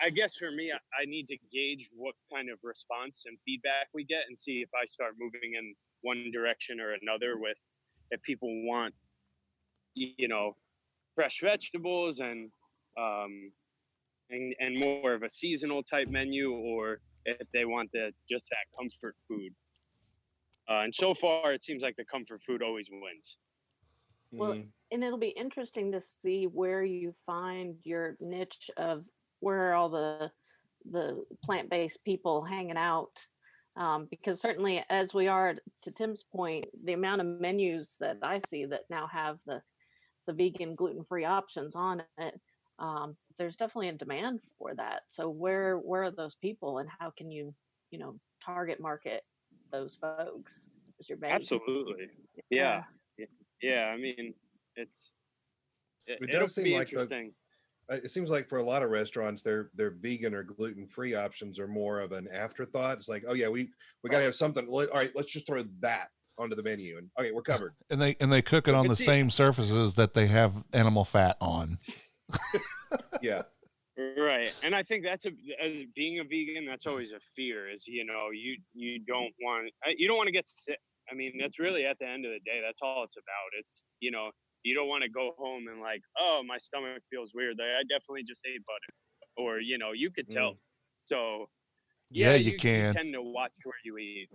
I guess for me, I need to gauge what kind of response and feedback we get and see if I start moving in one direction or another with if people want, fresh vegetables and more of a seasonal type menu, or if they want just that comfort food. And so far, it seems like the comfort food always wins. Well, and it'll be interesting to see where you find your niche of where all the plant-based people hanging out. Because certainly, as we are, to Tim's point, the amount of menus that I see that now have the vegan, gluten-free options on it, there's definitely a demand for that. So where are those people, and how can you, target market those folks as your base? Absolutely. Yeah. I mean, it'll be interesting. It seems like for a lot of restaurants, their vegan or gluten-free options are more of an afterthought. It's like, oh yeah, we got to have something. All right, let's just throw that onto the menu, and okay, we're covered. And they cook it on the same surfaces that they have animal fat on. Yeah. Right. And I think as being a vegan, that's always a fear is, you don't want to get sick. I mean, that's really at the end of the day, that's all it's about. It's, you don't want to go home and like, oh, my stomach feels weird. I definitely just ate butter, or, you could tell. So yeah, you can tend to watch where you eat.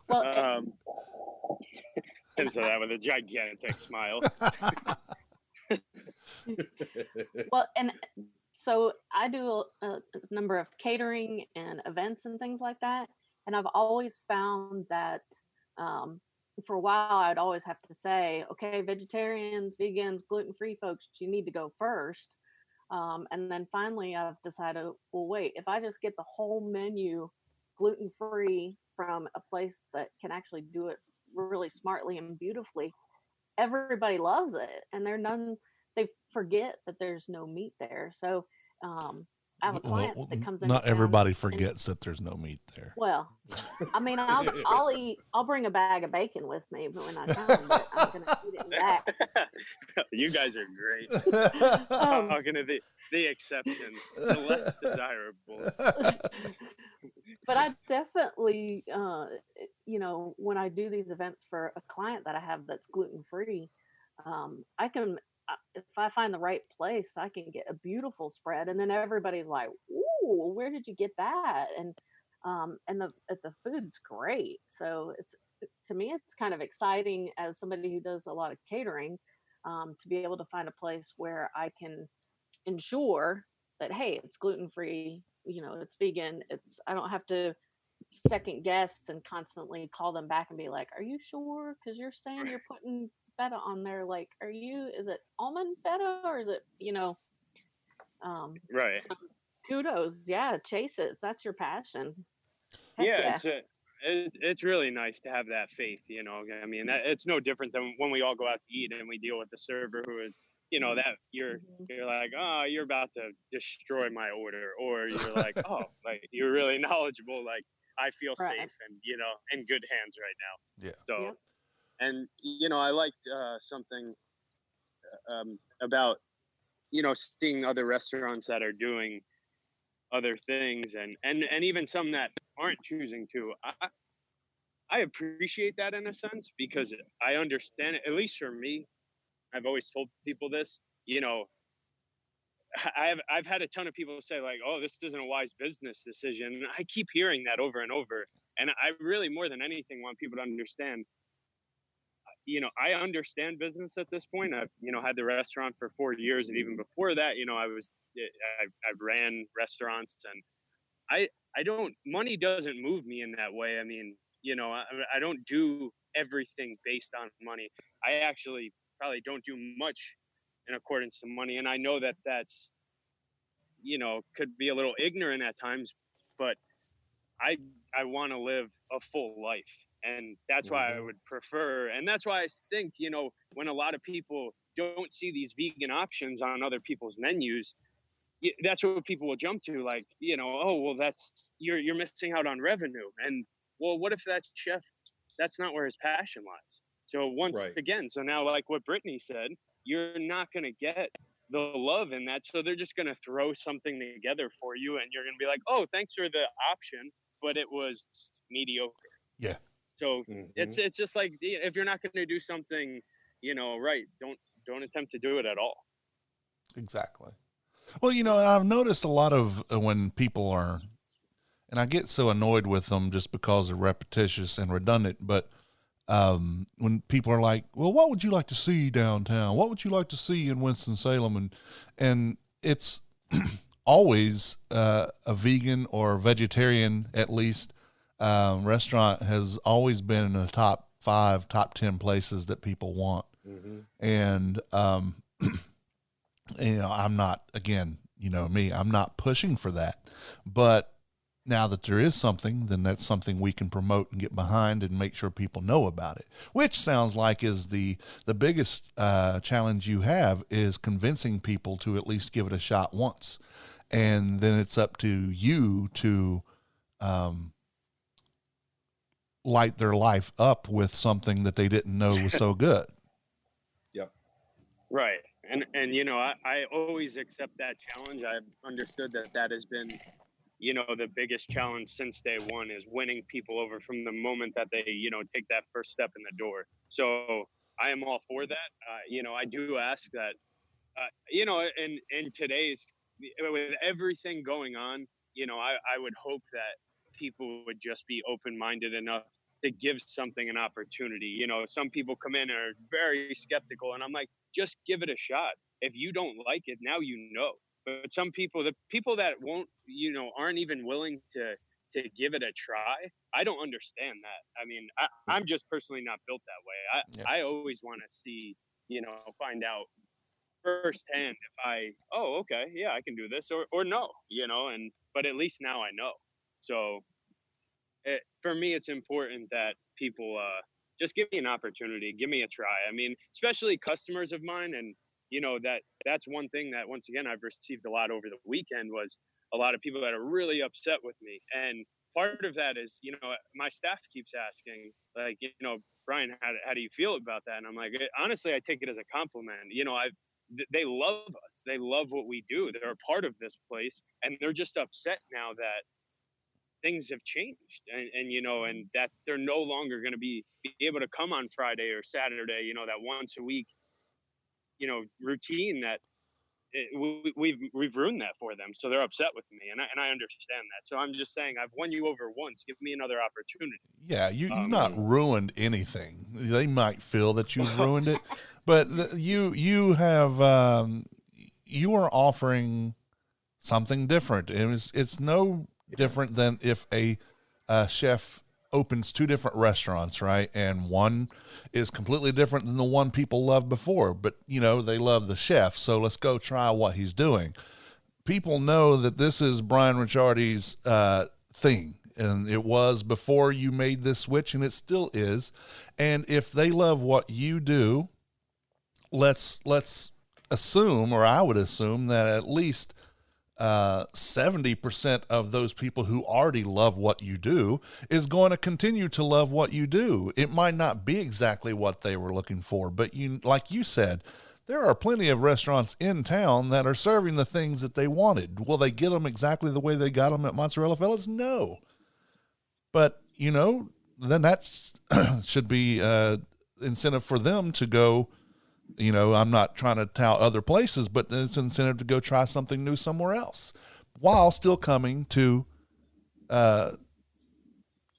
Well, and so that with a gigantic smile. Well, and so I do a number of catering and events and things like that. And I've always found that for a while, I'd always have to say, okay, vegetarians, vegans, gluten-free folks, you need to go first. And then finally, I've decided, well, wait, if I just get the whole menu gluten-free from a place that can actually do it really smartly and beautifully, everybody loves it. And they forget that there's no meat there. So I have a client that comes in. Not everybody forgets that there's no meat there. Well, I mean, I'll bring a bag of bacon with me when I come, but I'm going to eat it in that. You guys are great. Talking to the exceptions, the less desirable. But I definitely, when I do these events for a client that I have that's gluten-free, I can if I find the right place, I can get a beautiful spread. And then everybody's like, "Ooh, where did you get that?" And the food's great. So to me, it's kind of exciting as somebody who does a lot of catering, to be able to find a place where I can ensure that, hey, it's gluten free, it's vegan. I don't have to second guess and constantly call them back and be like, "Are you sure? Because you're saying you're putting feta on there. Like, is it almond feta or is it, Right. so kudos. Yeah. Chase it. If that's your passion. Heck Yeah, yeah. it's really nice to have that faith, I mean, it's no different than when we all go out to eat and we deal with the server who is, that Mhm. you're like, oh, you're about to destroy my order, or you're like, oh, like you're really knowledgeable, like I feel Right. safe and in good hands right now. Yeah. So, Yep. and I liked something about seeing other restaurants that are doing other things, and even some that aren't choosing to. I appreciate that in a sense because I understand it. At least for me, I've always told people this. I've had a ton of people say like, "Oh, this isn't a wise business decision." And I keep hearing that over and over, and I really, more than anything, want people to understand. I understand business at this point. I've had the restaurant for 4 years, and even before that, I've ran restaurants, and I don't, money doesn't move me in that way. I mean, I don't do everything based on money. I actually probably don't do much in accordance to money. And I know that that's, could be a little ignorant at times, but I, I want to live a full life. And that's why I would prefer, and that's why I think, when a lot of people don't see these vegan options on other people's menus, that's what people will jump to, like, oh, well, that's, you're missing out on revenue. And well, what if that chef, that's not where his passion lies? So once Right. again, so now, like what Brittany said, you're not going to get the love in that, so they're just going to throw something together for you, and you're going to be like, oh, thanks for the option, but it was mediocre. Yeah. So it's just like, if you're not going to do something right, don't attempt to do it at all. Exactly. Well, I've noticed a lot of when people are, and I get so annoyed with them just because they're repetitious and redundant, but when people are like, well, what would you like to see downtown? What would you like to see in Winston-Salem? And it's always a vegan or vegetarian, at least, restaurant has always been in the top 5, top 10 places that people want. And, I'm not, again, me, I'm not pushing for that, but now that there is something, then that's something we can promote and get behind and make sure people know about it, which sounds like is the biggest challenge you have, is convincing people to at least give it a shot once. And then it's up to you to light their life up with something that they didn't know was so good. Yep. Right. And I always accept that challenge. I've understood that has been, the biggest challenge since day one, is winning people over from the moment that they, take that first step in the door. So I am all for that. I do ask that, in today's, with everything going on, I would hope that people would just be open-minded enough to give something an opportunity. Some people come in and are very skeptical, and I'm like, just give it a shot. If you don't like it, now you know. But some people, the people that won't, aren't even willing to give it a try, I don't understand that. I mean, I'm just personally not built that way. I always want to see, find out firsthand if okay, yeah, I can do this, or no, but at least now I know. So for me, it's important that people just give me an opportunity, give me a try. I mean, especially customers of mine, and that's one thing that, once again, I've received a lot over the weekend, was a lot of people that are really upset with me. And part of that is, my staff keeps asking, like, Brian, how do you feel about that? And I'm like, honestly, I take it as a compliment. They love us. They love what we do. They're a part of this place, and they're just upset now that things have changed, and that they're no longer going to be able to come on Friday or Saturday, that once a week routine that we've ruined that for them. So they're upset with me, and I understand that. So I'm just saying, I've won you over once. Give me another opportunity. Yeah, you've not ruined anything. They might feel that you've ruined it, but you have you are offering something different. It's no different than if a chef opens two different restaurants, right? And one is completely different than the one people loved before, but they love the chef. So let's go try what he's doing. People know that this is Brian Ricciardi's thing, and it was before you made this switch, and it still is. And if they love what you do, let's assume, or I would assume, that at least 70% of those people who already love what you do is going to continue to love what you do. It might not be exactly what they were looking for, but like you said, there are plenty of restaurants in town that are serving the things that they wanted. Will they get them exactly the way they got them at Mozzarella Fellas? No. But, then that should be incentive for them to go. I'm not trying to tout other places, but it's an incentive to go try something new somewhere else while still coming to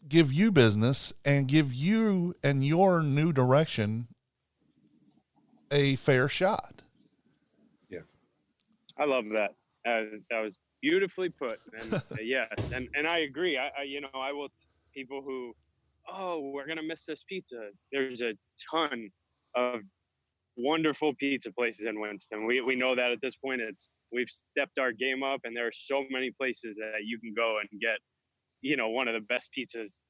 give you business and give you and your new direction a fair shot. Yeah. I love that. That was beautifully put. And yes. And I agree. I will people who, we're going to miss this pizza. There's a ton of wonderful pizza places in Winston. We know that at this point. We've stepped our game up, and there are so many places that you can go and get, one of the best pizzas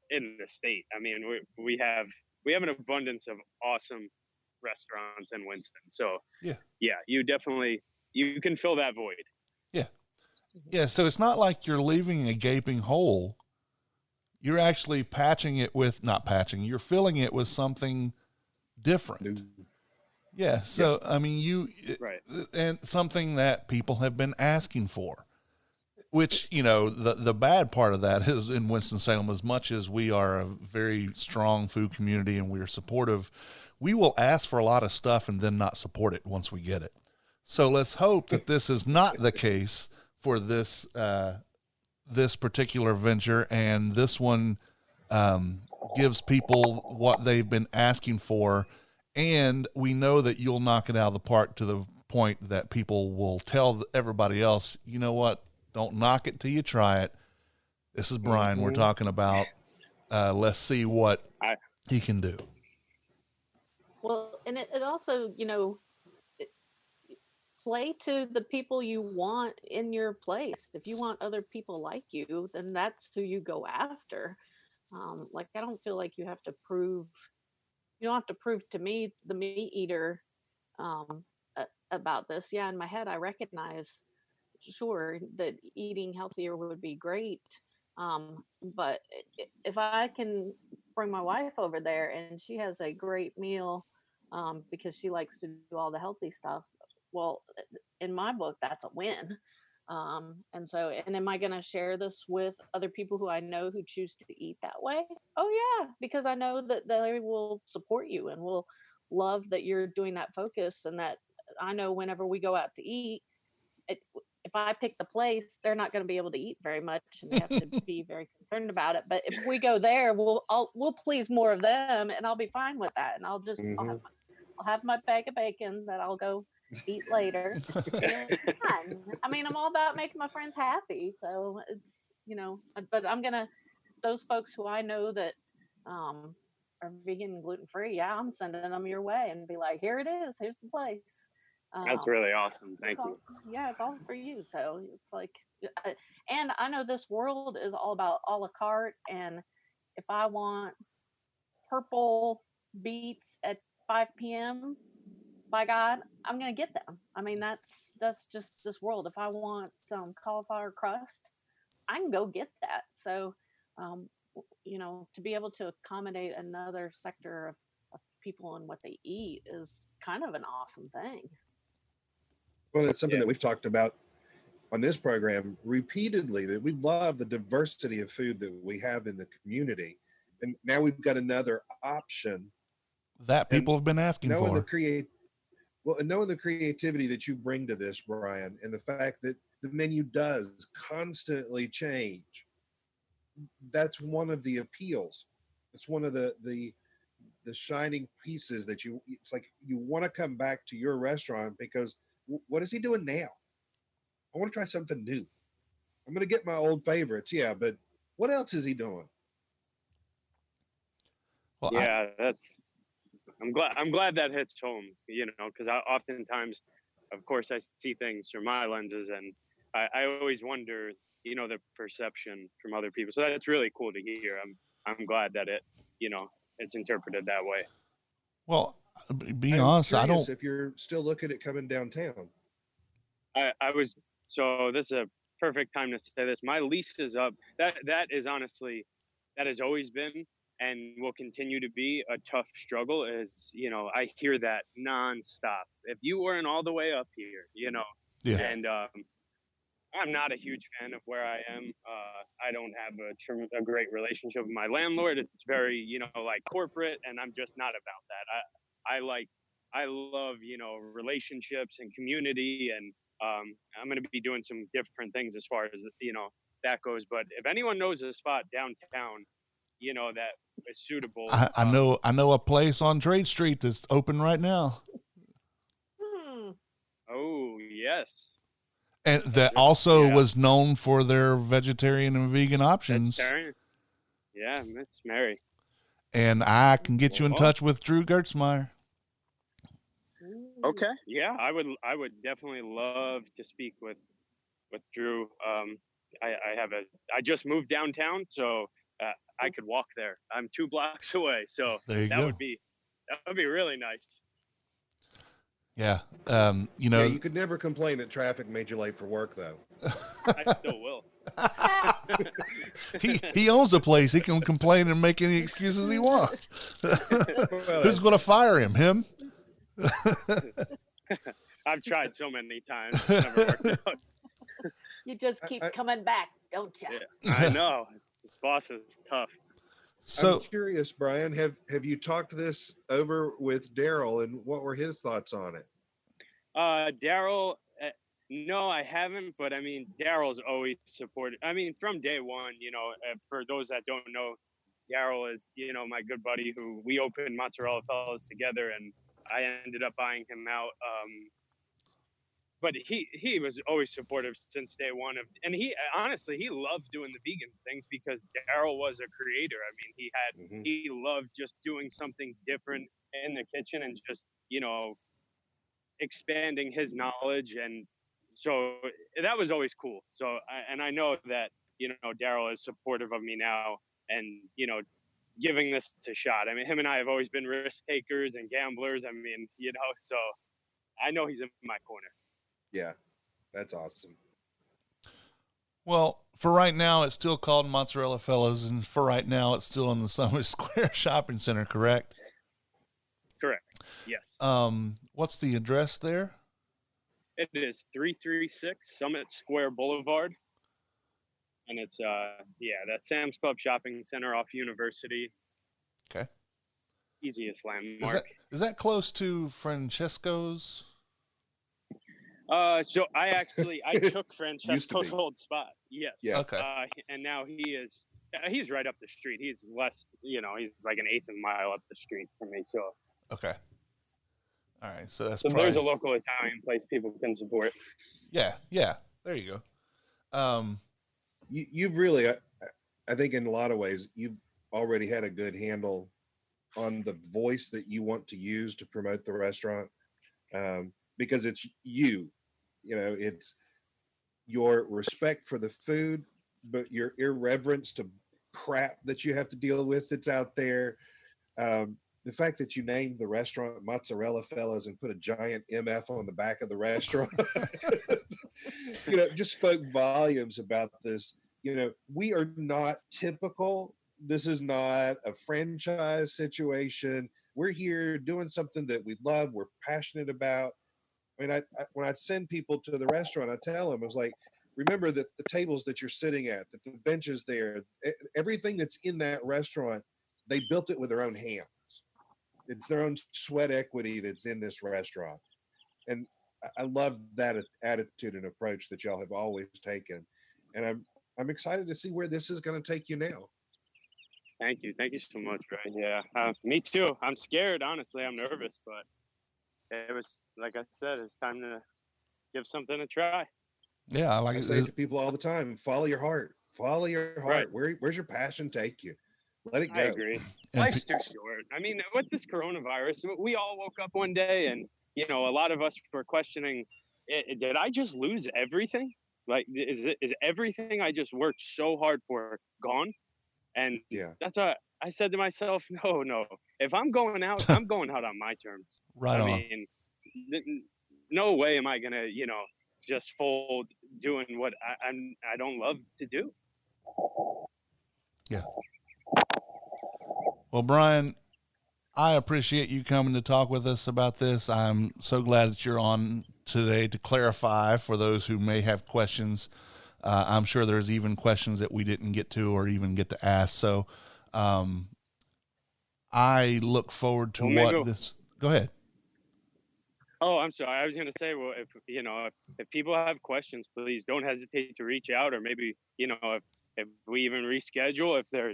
in the state. I mean, we have an abundance of awesome restaurants in Winston. So yeah, you can fill that void. Yeah. So it's not like you're leaving a gaping hole. You're actually you're filling it with something different. Yeah. So, I mean, right. And something that people have been asking for, which, the bad part of that is in Winston-Salem, as much as we are a very strong food community and we are supportive, we will ask for a lot of stuff and then not support it once we get it. So let's hope that this is not the case for this particular venture. And this one, gives people what they've been asking for. And we know that you'll knock it out of the park to the point that people will tell everybody else, you know what, don't knock it till you try it. This is Brian we're talking about. Let's see what he can do. Well, and it also, play to the people you want in your place. If you want other people like you, then that's who you go after. I don't feel like you don't have to prove to me, the meat eater, about this. Yeah, in my head, I recognize, sure, that eating healthier would be great. But if I can bring my wife over there and she has a great meal, because she likes to do all the healthy stuff, well, in my book, that's a win. And am I going to share this with other people who I know who choose to eat that way? Oh yeah, because I know that they will support you and will love that you're doing that focus, and that I know whenever we go out to eat, if I pick the place, they're not going to be able to eat very much, and they have to be very concerned about it. But if we go there, we'll please more of them, and I'll be fine with that. And I'll have my bag of bacon that I'll go eat later. It's fun. I mean, I'm all about making my friends happy, so it's but those folks who I know that are vegan and gluten free, I'm sending them your way and be like, here it is, here's the place. That's really awesome. Thank you. Yeah, it's all for you. So it's like, and I know this world is all about a la carte, and if I want purple beets at 5 p.m., by God, I'm going to get them. I mean, that's just this world. If I want cauliflower crust, I can go get that. So, to be able to accommodate another sector of people and what they eat is kind of an awesome thing. Well, it's something that we've talked about on this program repeatedly, that we love the diversity of food that we have in the community. And now we've got another option that people have been asking for. Well, and knowing the creativity that you bring to this, Brian, and the fact that the menu does constantly change, that's one of the appeals. It's one of the shining pieces that you. It's like you want to come back to your restaurant because what is he doing now? I want to try something new. I'm going to get my old favorites, yeah, but what else is he doing? Well, Yeah, I'm glad that hits home, you know, because I oftentimes, of course, I see things through my lenses, and I always wonder, you know, the perception from other people. So that's really cool to hear. I'm glad that it's interpreted that way. well, being I'm honest, I curious don't. if you're still looking at coming downtown. I was so this is a perfect time to say this. My lease is up. That is honestly, that has always been and will continue to be a tough struggle. Is, you know, I hear that nonstop. If you weren't all the way up here, you know, Yeah. and I'm not a huge fan of where I am. I don't have a great relationship with my landlord. It's very, you know, like corporate, and I'm just not about that. I love, you know, relationships and community, and I'm going to be doing some different things as far as, you know, that goes. But if anyone knows a spot downtown, you know, that is suitable, I know a place on Trade Street that's open right now, Oh yes, and that also was known for their vegetarian and vegan options. vegetarian. Yeah, Miss Mary. And I can get you in touch with Drew Gertzmeyer. Okay. Yeah, I would definitely love to speak with Drew. I just moved downtown, so I could walk there. I'm 2 blocks away, so There you that go. would be really nice. Yeah. You know, Yeah, you could never complain that traffic made you late for work, though. I still will. he owns the place. He can complain and make any excuses he wants. Who's going to fire him? Him? I've tried so many times. It's never worked out. You just keep coming back, don't you? Yeah, I know. This boss is tough. So I'm curious, Brian, have you talked this over with Daryl, and what were his thoughts on it? Daryl, no, I haven't, but I mean, Daryl's always supported. I mean, from day one, you know, for those that don't know, Daryl is, you know, my good buddy who we opened Mozzarella Fellas together, and I ended up buying him out. But he was always supportive since day one and he honestly, he loved doing the vegan things because Daryl was a creator. I mean, he loved just doing something different in the kitchen and just, you know, expanding his knowledge. And so that was always cool. So, I know that, you know, Daryl is supportive of me now and, you know, giving this a shot. I mean, him and I have always been risk takers and gamblers. I mean, you know, so I know he's in my corner. Yeah, that's awesome. well, for right now, it's still called Mozzarella Fellas, and for right now, it's still in the Summit Square Shopping Center, correct? Correct. Yes. What's the address there? It is 336 Summit Square Boulevard. And it's, that's Sam's Club Shopping Center off University. Okay. Easiest landmark. Is that close to Francesco's? So I took Francesco's old spot. Yes. Yeah. Okay. And now he's right up the street. He's less, you know, he's like an eighth of a mile up the street from me. So. Okay. All right. So that's There's a local Italian place people can support. Yeah. Yeah. There you go. You've really, I think in a lot of ways, you've already had a good handle on the voice that you want to use to promote the restaurant. Because it's you know, it's your respect for the food, but your irreverence to crap that you have to deal with that's out there. The fact that you named the restaurant Mozzarella Fellas and put a giant MF on the back of the restaurant, you know, just spoke volumes about this. You know, we are not typical. This is not a franchise situation. We're here doing something that we love, we're passionate about. I mean, when I send people to the restaurant, I tell them, I was like, remember that the tables that you're sitting at, that the benches there, everything that's in that restaurant, they built it with their own hands. It's their own sweat equity that's in this restaurant. And I love that attitude and approach that y'all have always taken. And I'm excited to see where this is going to take you now. Thank you so much, Ryan. Yeah, me too. I'm scared, honestly. I'm nervous, but it was, like I said, it's time to give something a try. Yeah, like I say to people all the time, follow your heart. Follow your heart. Right. Where's your passion take you? Let it go. I agree. Life's too short. I mean, with this coronavirus, we all woke up one day and, you know, a lot of us were questioning, did I just lose everything? Like, is everything I just worked so hard for gone? And that's why I said to myself, no. If I'm going out, I'm going out on my terms. Right on. I mean, no way am I going to, you know, just fold doing what I don't love to do. Yeah. Well, Brian, I appreciate you coming to talk with us about this. I'm so glad that you're on today to clarify for those who may have questions. I'm sure there's even questions that we didn't get to or even get to ask. So I look forward to this. Go ahead. Oh, I'm sorry. I was going to say, well, if people have questions, please don't hesitate to reach out, or maybe, you know, if we even reschedule, if there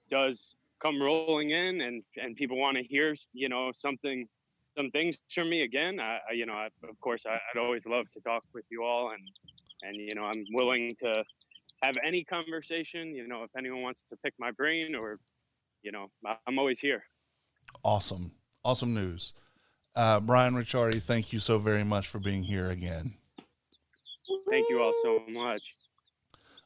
does come rolling in and people want to hear, you know, some things from me again, of course, I'd always love to talk with you all, and, you know, I'm willing to have any conversation, you know, if anyone wants to pick my brain, or, you know, I'm always here. Awesome news. Brian Ricciardi, thank you so very much for being here again. Thank you all so much.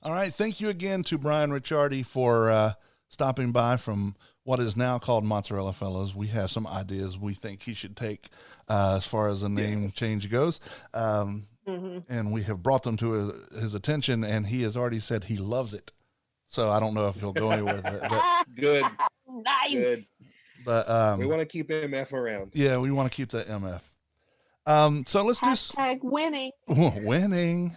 All right. Thank you again to Brian Ricciardi for stopping by from what is now called Mozzarella Fellows. We have some ideas we think he should take as far as the name change goes. And we have brought them to his attention, and he has already said he loves it. So I don't know if he'll go anywhere with it. But, Good. Nice. Good. But we want to keep MF around. Yeah, we want to keep that MF. So let's Hashtag winning. Winning.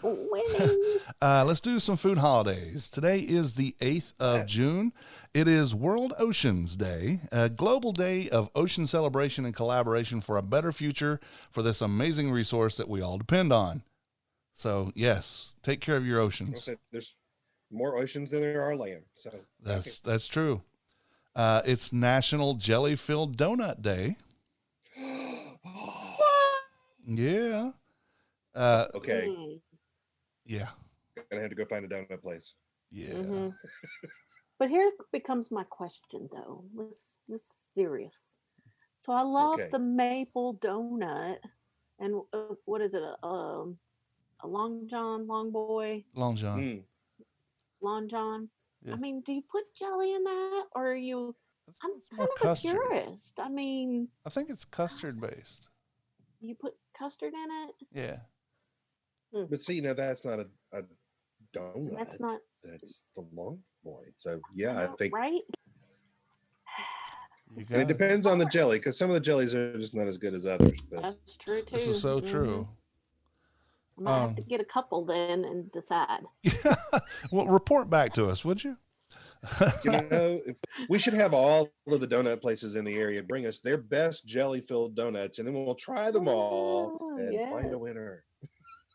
Winning. Let's do some food holidays. Today is the 8th of June. It is World Oceans Day, a global day of ocean celebration and collaboration for a better future for this amazing resource that we all depend on. So, yes, take care of your oceans. There's more oceans than there are land. So that's true. It's National Jelly-Filled Donut Day. Yeah. Okay. Yeah. Gonna have to go find a donut place. Yeah. Mm-hmm. But here becomes my question, though. This is serious. So I love the maple donut, and what is it? A Long John, Long Boy, Long John. Long John. Yeah. I mean, do you put jelly in that, or are you? I'm kind of a purist. I mean, I think it's custard based. You put custard in it? Yeah. But see, now that's not a donut. That's not. That's the Long Boy. So yeah, I think right. And it depends on the jelly, because some of the jellies are just not as good as others. But that's true too. This is so true. I might have to get a couple then and decide. Well, report back to us, would you? You know, we should have all of the donut places in the area bring us their best jelly-filled donuts, and then we'll try them all and find a winner.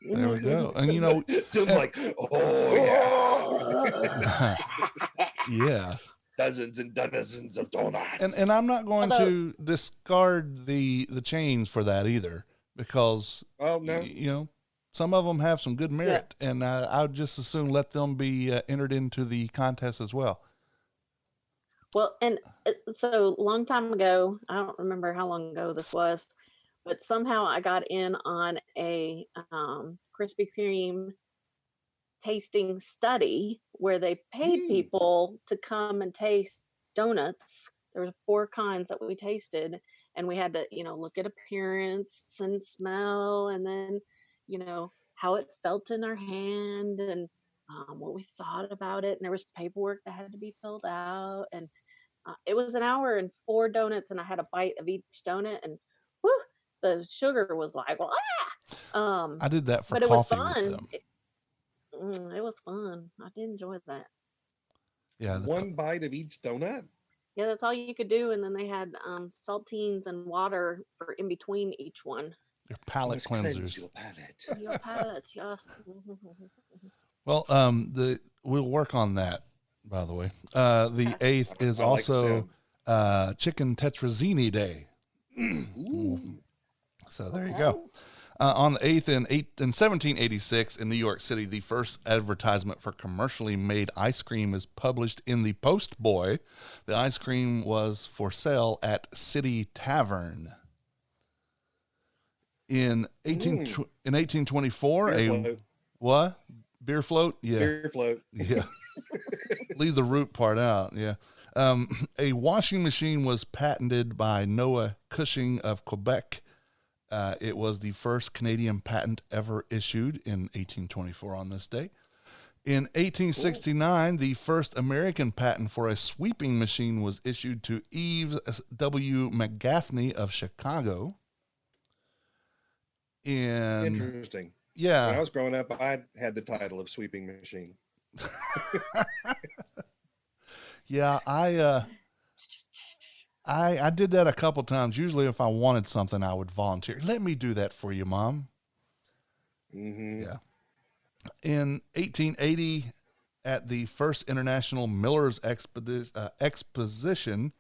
There we go. And you know, Tim's like, oh yeah, yeah, dozens and dozens of donuts. And I'm not going to discard the chains for that either, because you know, some of them have some good merit, and I would just as soon let them be entered into the contest as well. Well, and so long time ago, I don't remember how long ago this was, but somehow I got in on a Krispy Kreme tasting study where they paid people to come and taste donuts. There were 4 kinds that we tasted, and we had to, you know, look at appearance and smell, and then, you know, how it felt in our hand, and what we thought about it. And there was paperwork that had to be filled out, and it was an hour and 4 donuts, and I had a bite of each donut, and whew, the sugar was like, well, I did that for but coffee it was fun. with them. It was fun. I did enjoy that. Yeah. One bite of each donut? Yeah, that's all you could do. And then they had saltines and water for in between each one. Your palate Must cleanse cleansers. your palate. Your palates, yes. Well, we'll work on that. By the way, the 8th is I like the also sound. Chicken Tetrazzini Day. Ooh. So there you go. On the 8th in 1786 in New York City, the first advertisement for commercially made ice cream is published in the Post Boy. The ice cream was for sale at City Tavern. In 1824, Beer a float. what? Beer float? Yeah. Beer float. Yeah. Leave the root part out. Yeah. A washing machine was patented by Noah Cushing of Quebec. It was the first Canadian patent ever issued in 1824 on this day. In 1869, the first American patent for a sweeping machine was issued to Eves W. McGaffney of Chicago. Interesting. Yeah. When I was growing up, I had the title of sweeping machine. Yeah, I did that a couple times. Usually if I wanted something, I would volunteer. Let me do that for you, Mom. Mm-hmm. Yeah. In 1880, at the first International Miller's Exposition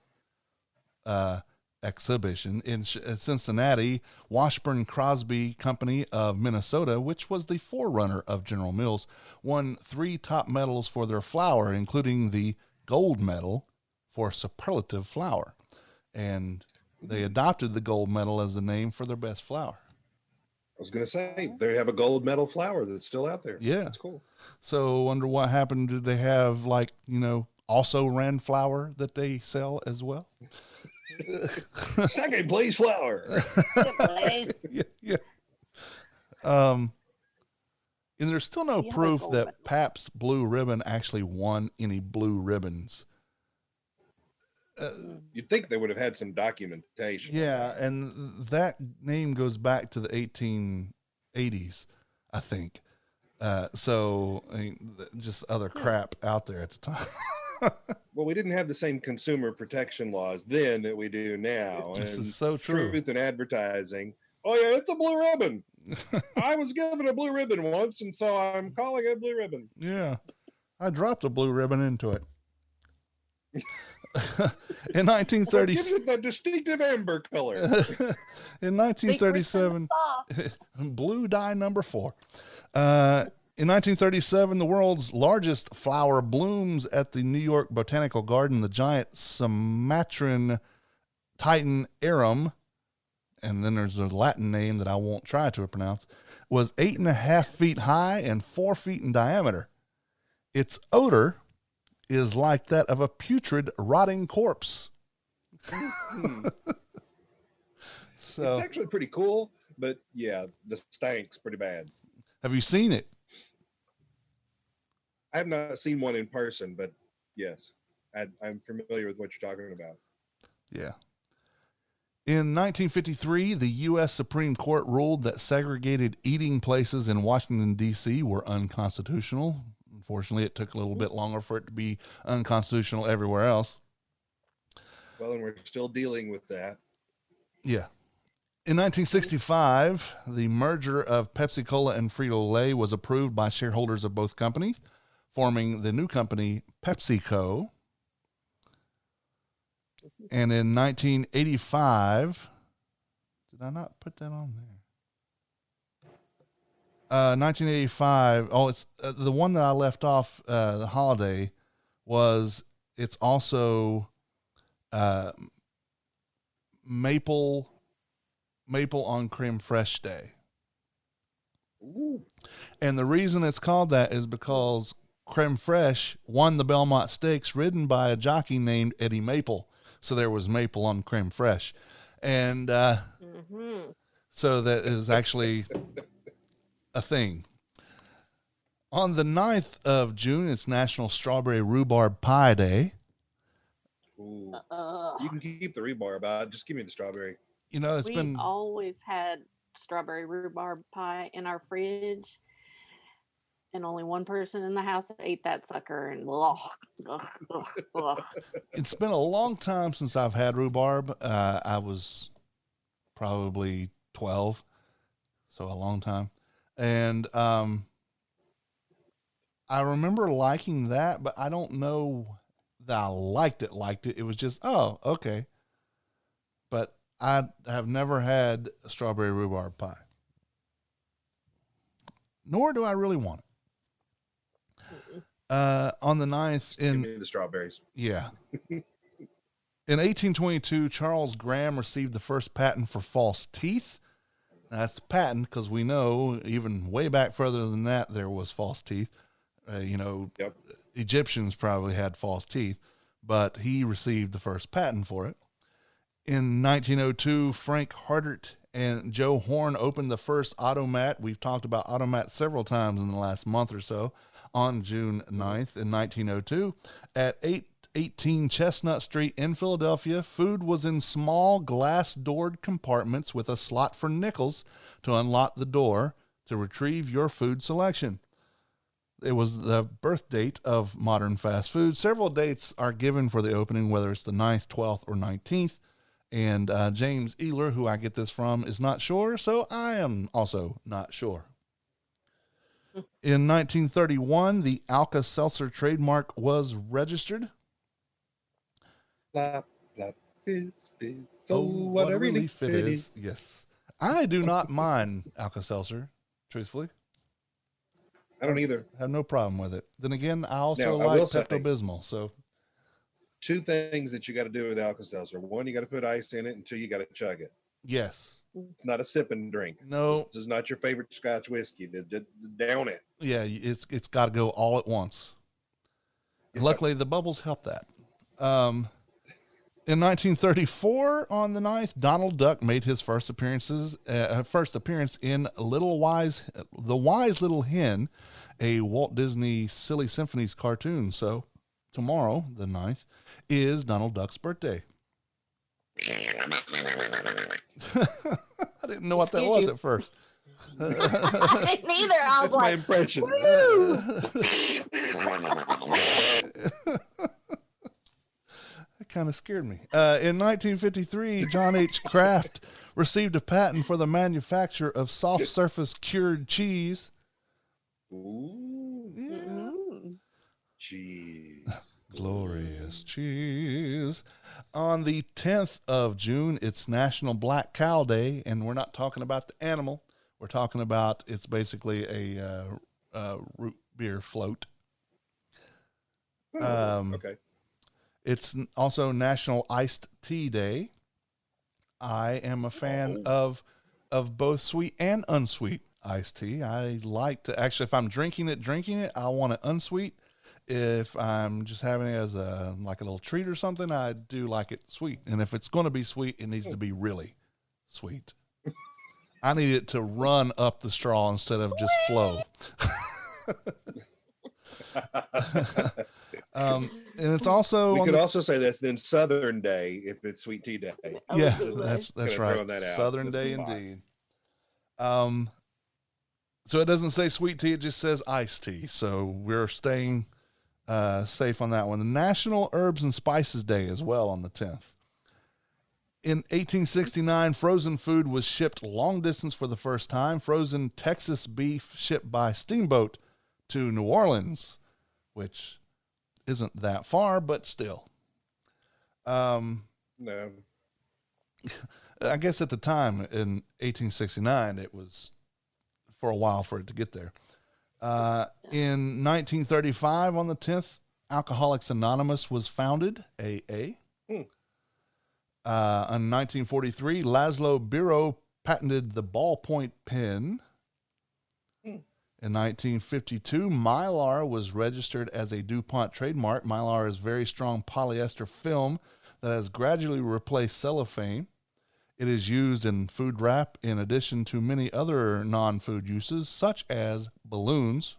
in Cincinnati, Washburn Crosby Company of Minnesota, which was the forerunner of General Mills, won 3 top medals for their flour, including the gold medal for superlative flour. And they adopted the gold medal as the name for their best flour. I was going to say, they have a gold medal flour that's still out there. Yeah. That's cool. So wonder what happened. Did they have also ran flour that they sell as well? Second place flour. Yeah. And there's still no Yeah, proof gold that medal. Pabst Blue Ribbon actually won any blue ribbons. You'd think they would have had some documentation. Yeah, and that name goes back to the 1880s, I think. So I mean, just other crap out there at the time. Well, we didn't have the same consumer protection laws then that we do now. This And is so true. Truth in advertising. Oh yeah, it's a blue ribbon. I was given a blue ribbon once, and so I'm calling it blue ribbon. Yeah, I dropped a blue ribbon into it. In 1930, Gives it the distinctive amber color. in 1937, blue dye number 4. In 1937, the world's largest flower blooms at the New York Botanical Garden. The giant Sumatran Titan arum, and then there's a Latin name that I won't try to pronounce, was 8.5 feet high and 4 feet in diameter. Its odor is like that of a putrid, rotting corpse. So, It's actually pretty cool, but yeah, the stank's pretty bad. have you seen it? I have not seen one in person, but yes, I'm familiar with what you're talking about. Yeah. In 1953, the U.S. Supreme Court ruled that segregated eating places in Washington, D.C. were unconstitutional. Unfortunately, it took a little bit longer for it to be unconstitutional everywhere else. Well, and we're still dealing with that. Yeah. In 1965, the merger of Pepsi-Cola and Frito-Lay was approved by shareholders of both companies, forming the new company PepsiCo. And in 1985, did I not put that on there? 1985. Oh, it's the one that I left off. The holiday was. It's also maple on creme fraiche day. Ooh. And the reason it's called that is because creme fraiche won the Belmont Stakes, ridden by a jockey named Eddie Maple. So there was maple on creme fraiche, and so that is actually a thing. On the 9th of June, it's National Strawberry Rhubarb Pie Day. Ooh. You can keep the rhubarb out. Just give me the strawberry. You know, it's We been always had strawberry rhubarb pie in our fridge. and only one person in the house ate that sucker, and ugh, ugh, ugh, ugh. It's been a long time since I've had rhubarb. I was probably 12, so a long time. And I remember liking that, but I don't know that I liked it. It was just, oh, okay. But I have never had a strawberry rhubarb pie. Nor do I really want it. On the 9th Give me the strawberries. Yeah. In 1822, Charles Graham received the first patent for false teeth. Now, that's the patent because we know even way back further than that, there was false teeth. Yep. Egyptians probably had false teeth, but he received the first patent for it. In 1902, Frank Hardert and Joe Horn opened the first automat. We've talked about automat several times in the last month or so. On June 9th in 1902 at 818 Chestnut Street in Philadelphia, food was in small glass-doored compartments with a slot for nickels to unlock the door to retrieve your food selection. It was the birth date of modern fast food. Several dates are given for the opening, whether it's the 9th, 12th, or 19th. And James Ealer, who I get this from, is not sure, so I am also not sure. In 1931, the Alka-Seltzer trademark was registered. Flop, flop, fizz, fizz. So what a relief it is. Yes. I do not mind Alka-Seltzer, truthfully. I don't either. I have no problem with it. Then again, I also Now, I like will say- Pepto-Bismol, so... Two things that you got to do with Alka-Seltzer. One, you got to put ice in it, and two, you got to chug it. Yes. It's not a sipping drink. No. This is not your favorite Scotch whiskey. Down it. Yeah, it's got to go all at once. Yeah. Luckily, the bubbles help that. In 1934, on the 9th, Donald Duck made his first appearance in The Wise Little Hen, a Walt Disney Silly Symphonies cartoon. So tomorrow, the 9th, is Donald Duck's birthday. I didn't know what that was at first. I didn't either. I was That's my like, impression. That kind of scared me. In 1953, John H. Kraft received a patent for the manufacture of soft surface cured cheese. Ooh, mm, cheese. Glorious cheese. On the 10th of June, it's National Black Cow Day, and we're not talking about the animal. We're talking about it's basically a root beer float. Okay. It's also National Iced Tea Day. I am a fan of both sweet and unsweet iced tea. I like to actually, if I'm drinking it, I want it unsweet. If I'm just having it as a little treat or something, I do like it sweet. And if it's going to be sweet, it needs to be really sweet. I need it to run up the straw instead of just flow. And it's also We could also say that's then Southern Day if it's Sweet Tea Day. yeah, Absolutely. that's Kinda right. throwing that out. Southern Just Day a lot. indeed. So it doesn't say sweet tea; it just says iced tea. So we're staying safe on that one. The National Herbs and Spices Day as well on the 10th. In 1869, frozen food was shipped long distance for the first time. Frozen Texas beef shipped by steamboat to New Orleans, which isn't that far, but still. No. I guess at the time in 1869, it was for a while for it to get there. In 1935, on the 10th, Alcoholics Anonymous was founded, AA. In 1943, Laszlo Biro patented the ballpoint pen. In 1952, Mylar was registered as a DuPont trademark. Mylar is very strong polyester film that has gradually replaced cellophane. It is used in food wrap in addition to many other non-food uses, such as balloons.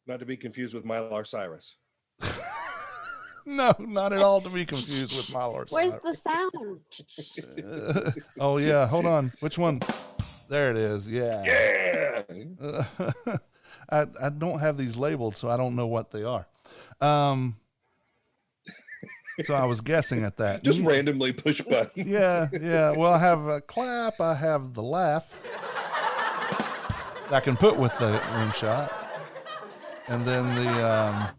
Not to be confused with Mylar Cyrus. No, not at all to be confused with Mylar where's Cyrus. the sound? Oh, yeah. Hold on. Which one? There it is. Yeah. Yeah. I don't have these labeled, so I don't know what they are. So I was guessing at that. Just randomly push buttons. Yeah, yeah. Well, I have a clap. I have the laugh I can put with the rim shot, and then the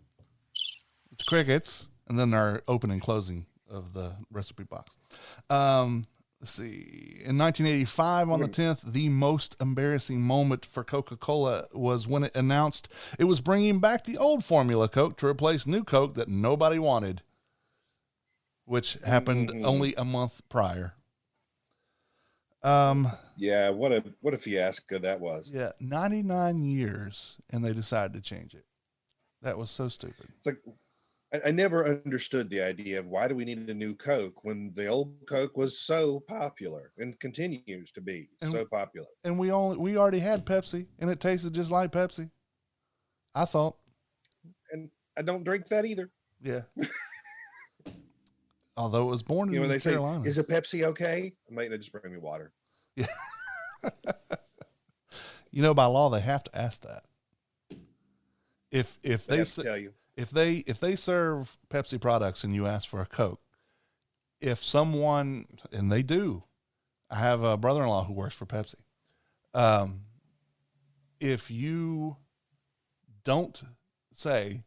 crickets, and then our open and closing of the recipe box. Let's see. In 1985, on the 10th, the most embarrassing moment for Coca-Cola was when it announced it was bringing back the old formula Coke to replace new Coke that nobody wanted, which happened only a month prior. Yeah, what a fiasco that was. Yeah, 99 years, and they decided to change it. That was so stupid. It's like, I never understood the idea of why do we need a new Coke when the old Coke was so popular and continues to be so popular. And we already had Pepsi, and it tasted just like Pepsi, I thought. And I don't drink that either. Yeah. Although it was born in when they Carolina. Say, is a Pepsi okay? I might just bring me water. Yeah. By law, they have to ask that. If they tell you. If they serve Pepsi products and you ask for a Coke, if someone, and they do, I have a brother-in-law who works for Pepsi. If you don't say,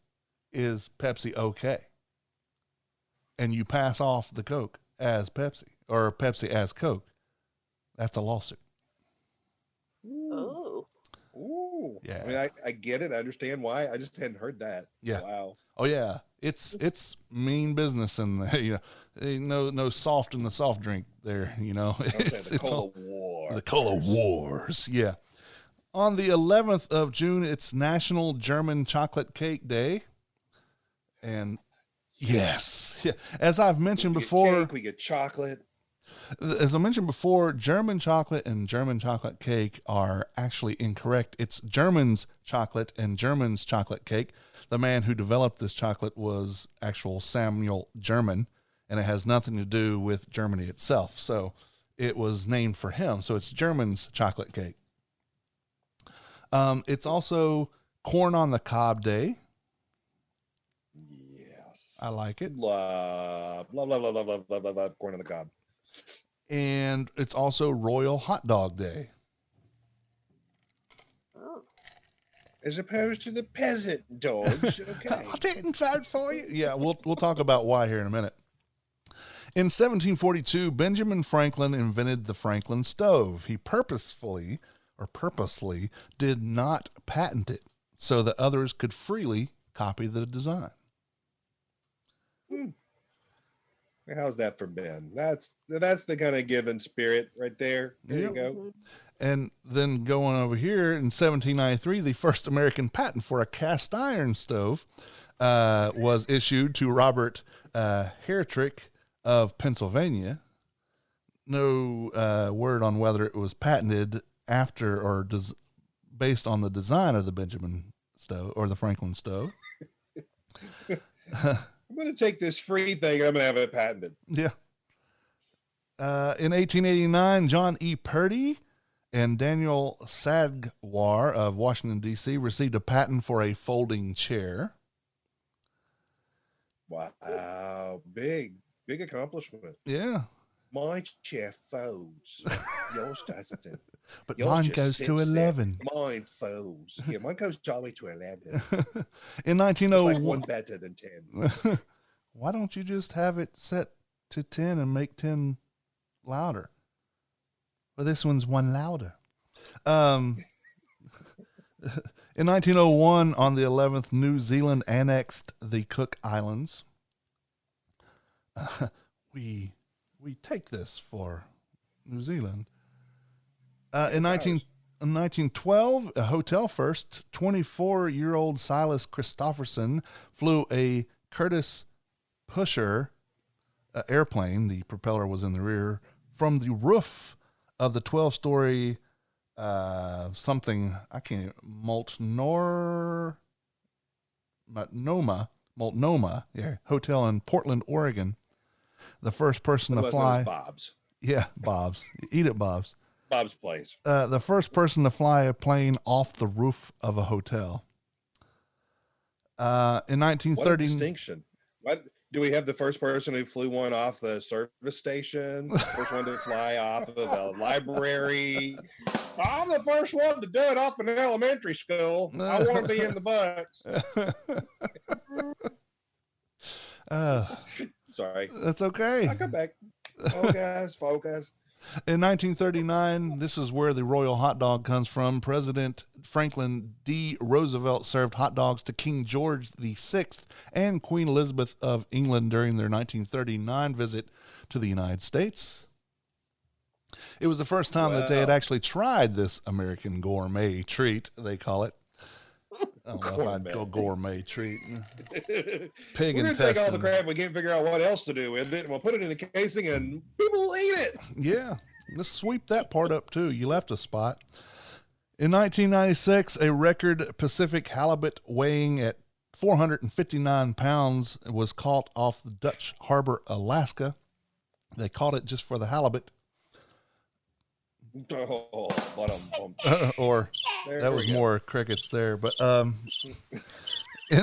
is Pepsi okay? And you pass off the Coke as Pepsi or Pepsi as Coke, that's a lawsuit. Oh. Ooh. Yeah. I mean, I get it. I understand why. I just hadn't heard that. Yeah. Wow. Oh yeah. It's mean business, and no soft in the soft drink there. It's the Cola all, War. The Cola Wars. Yeah. On the 11th of June, it's National German Chocolate Cake Day, and yes, yeah. As I've mentioned before, cake, we get chocolate. As I mentioned before, German chocolate and German chocolate cake are actually incorrect. It's German's chocolate and German's chocolate cake. The man who developed this chocolate was actual Samuel German, and it has nothing to do with Germany itself. So it was named for him. So it's German's chocolate cake. It's also Corn on the Cob Day. Yes. I like it. Love corn on the cob. And it's also Royal Hot Dog Day. Oh. As opposed to the peasant dogs. Okay. I didn't vote for you. Yeah, we'll talk about why here in a minute. In 1742, Benjamin Franklin invented the Franklin stove. He purposely did not patent it so that others could freely copy the design. How's that for Ben? That's the kind of given spirit right there. There you go. And then going over here in 1793, the first American patent for a cast iron stove was issued to Robert Hertrick of Pennsylvania. No word on whether it was patented after or based on the design of the Benjamin stove or the Franklin stove. I'm going to take this free thing and I'm going to have it patented. Yeah. In 1889, John E. Purdy and Daniel Sadgwar of Washington, D.C. received a patent for a folding chair. Wow. Big accomplishment. Yeah. My chair folds. Yours doesn't. But Yours mine just goes to sits 11. There. Mine folds. Yeah, mine goes all the way to 11. In It's 1901. like one better than 10. Why don't you just have it set to 10 and make 10 louder? Well, this one's one louder. In 1901, on the 11th, New Zealand annexed the Cook Islands. We take this for New Zealand. In 1912, a hotel first, 24-year-old Silas Christopherson flew a Curtiss Pusher airplane. The propeller was in the rear, from the roof of the 12-story Multnomah hotel in Portland, Oregon. The first person to fly. Bob's. Yeah, Bob's. Eat it, Bob's. Bob's Place. The first person to fly a plane off the roof of a hotel. In What a 1930, distinction. What do we have? The first person who flew one off the service station, first one to fly off of a library. I'm the first one to do it off an elementary school. I want to be in the butts. Sorry. That's okay. I'll come back. Focus. In 1939, this is where the Royal Hot Dog comes from. President Franklin D. Roosevelt served hot dogs to King George VI and Queen Elizabeth of England during their 1939 visit to the United States. It was the first time that they had actually tried this American gourmet treat, they call it. I don't know if I'd go gourmet treat. Pig We're going to intestine. take all the crap we can't figure out what else to do with it, and we'll put it in the casing, and people will eat it. Yeah, let's sweep that part up too. You left a spot. In 1996, a record Pacific halibut weighing at 459 pounds was caught off the Dutch Harbor, Alaska. They caught it just for the halibut. Oh, Or there that we was go. more crickets there. But in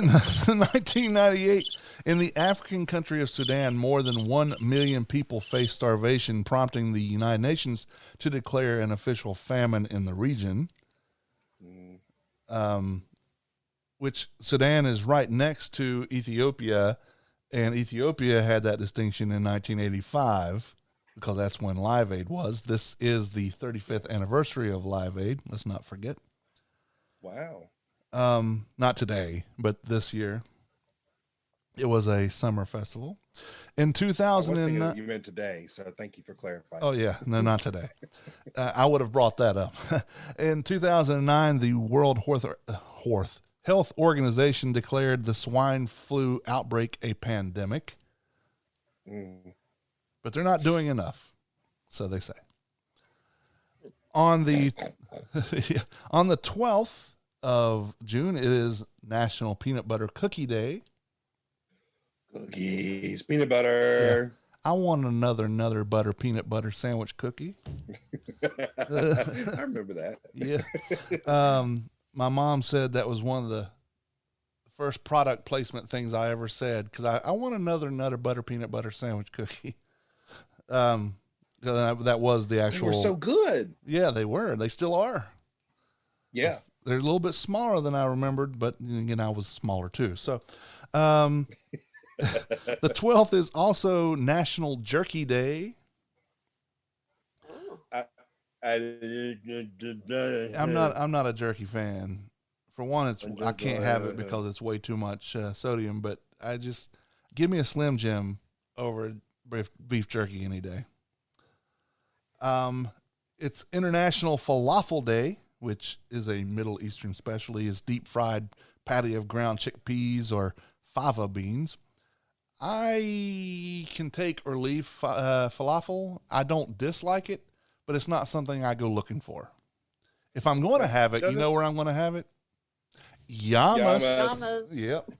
1998, in the African country of Sudan, more than 1 million people face starvation, prompting the United Nations to declare an official famine in the region. Which Sudan is right next to Ethiopia, and Ethiopia had that distinction in 1985 because that's when Live Aid was. This is the 35th anniversary of Live Aid. Let's not forget. Wow. Not today, but this year. It was a summer festival. In I was thinking 2009. you meant today, so thank you for clarifying. Oh, yeah. No, not today. I would have brought that up. In 2009, the World Health Organization declared the swine flu outbreak a pandemic. But they're not doing enough, so they say. On the 12th of June, it is National Peanut Butter Cookie Day. Cookies, peanut butter. I want another peanut butter sandwich cookie. I remember that. Yeah. My mom said that was one of the first product placement things I ever said, because I want another Nutter Butter peanut butter sandwich cookie. That was the They actual. were so good. Yeah, they were. They still are. Yeah. They're a little bit smaller than I remembered, but again, I was smaller too. So, the 12th is also National Jerky Day. I'm not a jerky fan. For one, I can't have it because it's way too much sodium. But I just give me a Slim Jim over beef jerky any day. It's International Falafel Day, which is a Middle Eastern specialty. It's deep fried patty of ground chickpeas or fava beans. I can take or leave falafel. I don't dislike it, but it's not something I go looking for. If I'm going to have it, you know where I'm going to have it? Yamas. Yamas. Yep.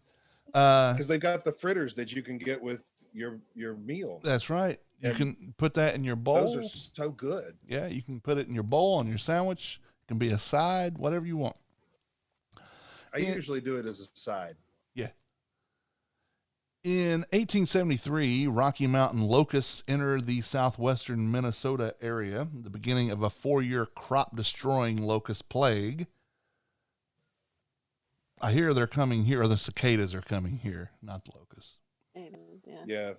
Because they've got the fritters that you can get with your meal. That's right. You And can put that in your bowl. Those are so good. Yeah, you can put it in your bowl on your sandwich. It can be a side, whatever you want. I usually do it as a side. Yeah. In 1873, Rocky Mountain locusts entered the southwestern Minnesota area, the beginning of a 4-year crop-destroying locust plague. I hear they're coming here, or the cicadas are coming here, not the locusts. Yeah.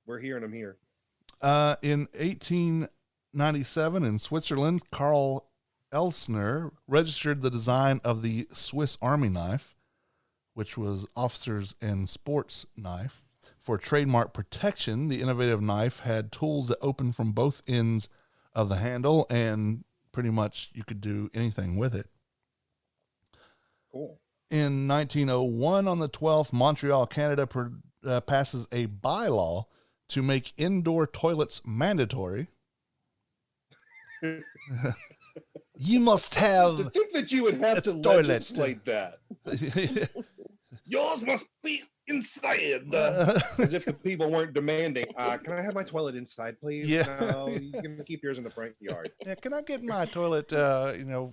We're hearing them here. In 1897, in Switzerland, Karl Elsner registered the design of the Swiss Army knife, which was officers and sports knife. For trademark protection, the innovative knife had tools that opened from both ends of the handle, and pretty much you could do anything with it. Cool. In 1901, on the 12th, Montreal, Canada passes a bylaw to make indoor toilets mandatory. You must have To think that you would have to toilet. legislate that. Yours must be inside. As if the people weren't demanding. Can I have my toilet inside, please? Yeah. No, you can keep yours in the front yard. Yeah, can I get my toilet,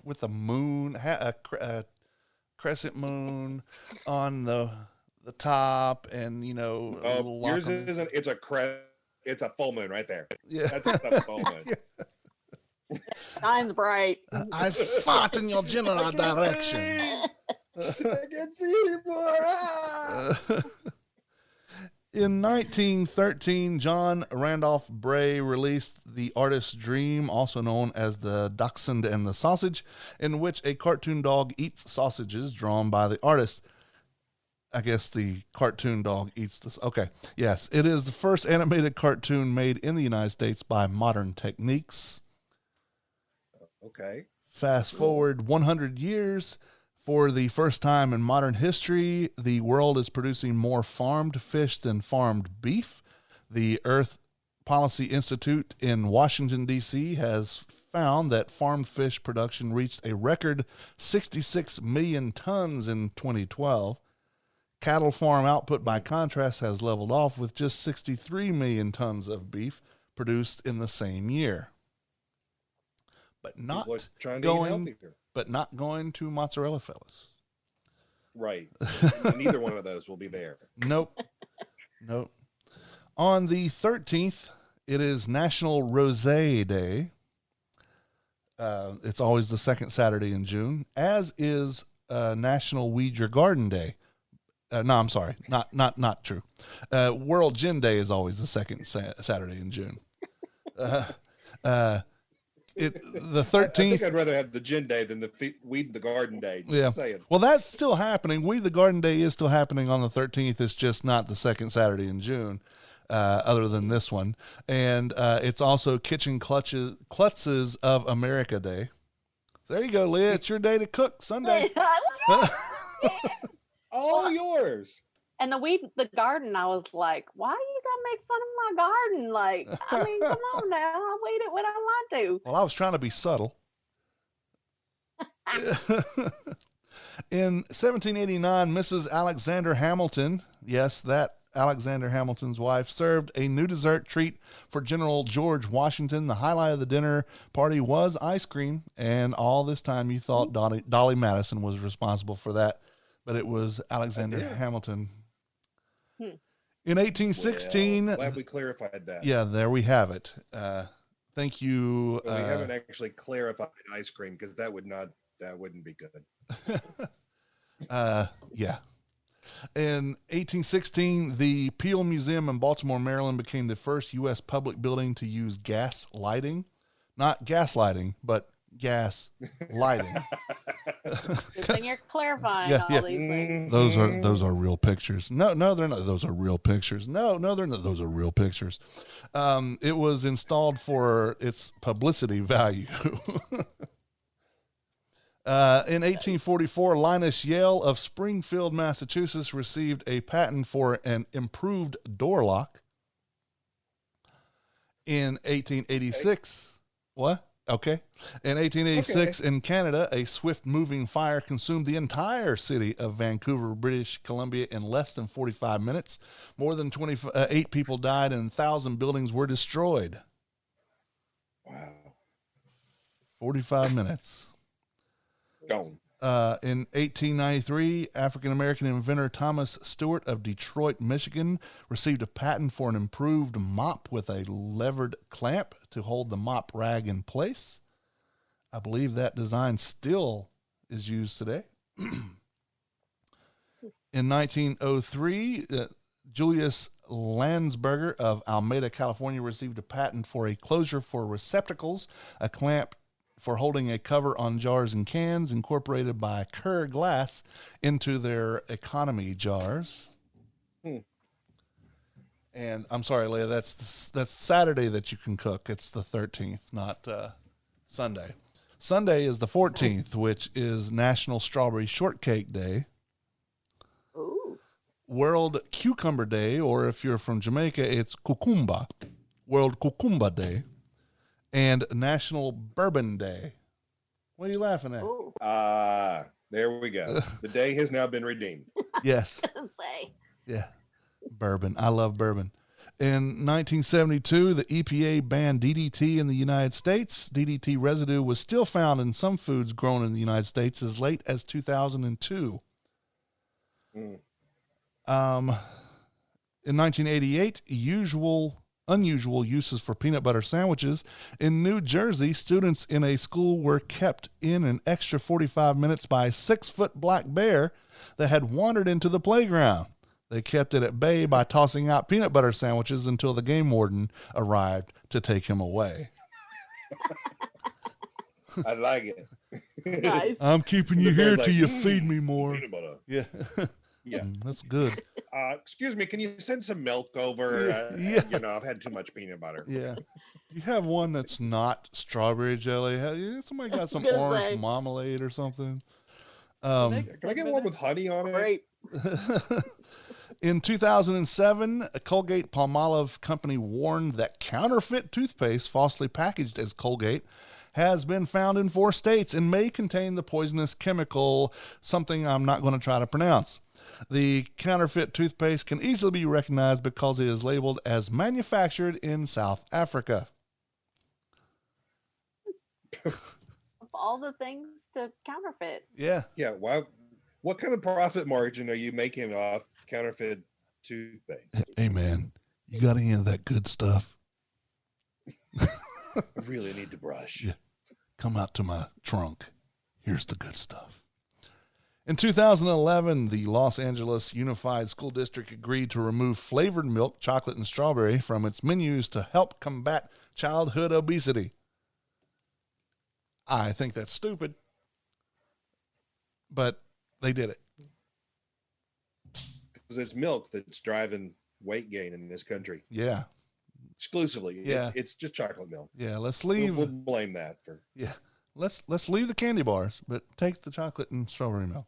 with a moon, a crescent moon on the top, and Oh, yours isn't. It's a full moon right there. Yeah, That's a full moon. Yeah. Shine's bright. I fought in your general direction. I can see more. In 1913, John Randolph Bray released The Artist's Dream, also known as The Dachshund and the Sausage, in which a cartoon dog eats sausages drawn by the artist. I guess the cartoon dog eats this. Okay. Yes, it is the first animated cartoon made in the United States by Modern Techniques. Okay. Fast forward 100 years. For the first time in modern history, the world is producing more farmed fish than farmed beef. The Earth Policy Institute in Washington, D.C. has found that farmed fish production reached a record 66 million tons in 2012. Cattle farm output, by contrast, has leveled off with just 63 million tons of beef produced in the same year. But not People are trying to eat going, healthier. but not going to Mozzarella Fellas. Right. Neither one of those will be there. Nope. On the 13th, it is National Rosé Day. It's always the second Saturday in June, as is National Weed Your Garden Day. No, I'm sorry. Not true. World Gin Day is always the second Saturday in June. The 13th. I think I'd rather have the gin day than the weed the garden day. Just Yeah. saying. Well, that's still happening. Weed the Garden Day is still happening on the 13th. It's just not the second Saturday in June, other than this one. And it's also Kitchen Klutzes of America Day. There you go, Leah. It's your day to cook Sunday. All yours. And the garden, I was like, why are you gonna make fun of my garden? Like, I mean, come on now, I'll weed it when I want to. Well, I was trying to be subtle. In 1789, Mrs. Alexander Hamilton, yes, that Alexander Hamilton's wife, served a new dessert treat for General George Washington. The highlight of the dinner party was ice cream, and all this time you thought Dolly Madison was responsible for that, but it was Alexander Hamilton. In 1816, well, glad we clarified that. Yeah, there we have it. Thank you. But we haven't actually clarified ice cream because that wouldn't be good. Yeah. In 1816, the Peel Museum in Baltimore, Maryland became the first U.S. public building to use gas lighting. Not gaslighting, but gas lighting. Good thing you're clarifying Yeah, all these things. Those are real pictures. No, they're not. Those are real pictures. No, they're not. Those are real pictures. It was installed for its publicity value. In 1844, Linus Yale of Springfield, Massachusetts, received a patent for an improved door lock. In 1886, what? Okay. In 1886, in Canada, a swift-moving fire consumed the entire city of Vancouver, British Columbia, in less than 45 minutes. More than 28 people died, and 1,000 buildings were destroyed. Wow. 45 minutes. Gone. In 1893, African-American inventor Thomas Stewart of Detroit, Michigan, received a patent for an improved mop with a levered clamp to hold the mop rag in place. I believe that design still is used today. In 1903, Julius Landsberger of Alameda, California, received a patent for a closure for receptacles, a clamp for holding a cover on jars and cans, incorporated by Kerr Glass into their economy jars. And I'm sorry, Leah, that's Saturday that you can cook. It's the 13th, not Sunday. Sunday is the 14th, which is National Strawberry Shortcake Day. Ooh. World Cucumber Day, or if you're from Jamaica, it's Cucumba. World Cucumba Day. And National Bourbon Day. What are you laughing at? Ooh. There we go. The day has now been redeemed. Yes. Say. Yeah. Bourbon. I love bourbon. In 1972, the EPA banned DDT in the United States. DDT residue was still found in some foods grown in the United States as late as 2002. Mm. In 1988, unusual uses for peanut butter sandwiches. In New Jersey, students in a school were kept in an extra 45 minutes by a 6-foot black bear that had wandered into the playground. They kept it at bay by tossing out peanut butter sandwiches until the game warden arrived to take him away. I like it. Nice. I'm keeping you The bear's here like, till you feed me more. Peanut butter. Yeah. Yeah. That's good. Excuse me, can you send some milk over? Yeah. I've had too much peanut butter. Yeah. You have one that's not strawberry jelly. Somebody got some Gonna orange say. marmalade or something. Can I get one with honey on it? Great. In 2007, a Colgate Palmolive company warned that counterfeit toothpaste falsely packaged as Colgate has been found in 4 states and may contain the poisonous chemical, something I'm not going to try to pronounce. The counterfeit toothpaste can easily be recognized because it is labeled as manufactured in South Africa. Of all the things to counterfeit. Yeah. Yeah. Why? What kind of profit margin are you making off counterfeit toothpaste? Hey, man, you got any of that good stuff? I really need to brush. Yeah. Come out to my trunk. Here's the good stuff. In 2011, the Los Angeles Unified School District agreed to remove flavored milk, chocolate, and strawberry from its menus to help combat childhood obesity. I think that's stupid, but they did it. Because it's milk that's driving weight gain in this country Yeah. exclusively. Yeah. It's just chocolate milk. Yeah. Let's We'll, leave. we'll blame that for. Yeah. Let's leave the candy bars, but take the chocolate and strawberry milk.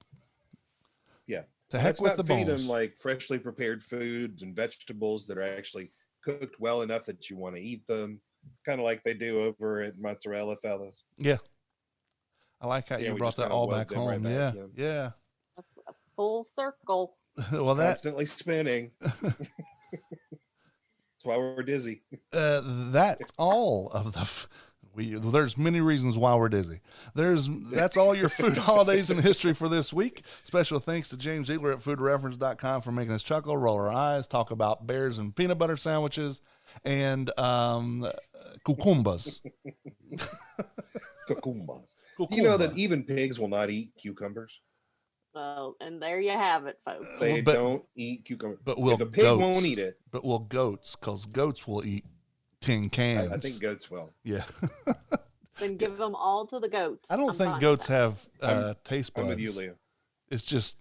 Yeah. To heck Let's with not the feed bones. them like freshly prepared foods and vegetables that are actually cooked well enough that you want to eat them, kind of like they do over at Mozzarella Fellas. Yeah. I like how Yeah, you we brought just that kinda all weld back them home. right Yeah. back, Yeah. That's a full circle. Well, that Constantly spinning. That's why we're dizzy. that's all of the. There's many reasons why we're dizzy. That's all your food holidays in history for this week. Special thanks to James Ziegler at foodreference.com for making us chuckle, roll our eyes, talk about bears and peanut butter sandwiches, and cucumbers. Cucumbers. You know that even pigs will not eat cucumbers. So, and there you have it, folks. They But- don't eat cucumbers. But If a pig won't eat it, But will goats, because goats will eat tin cans. I think goats will. Yeah. Then give them all to the goats. I don't I'm think fine goats with have taste buds. I'm with you, Leah. It's just,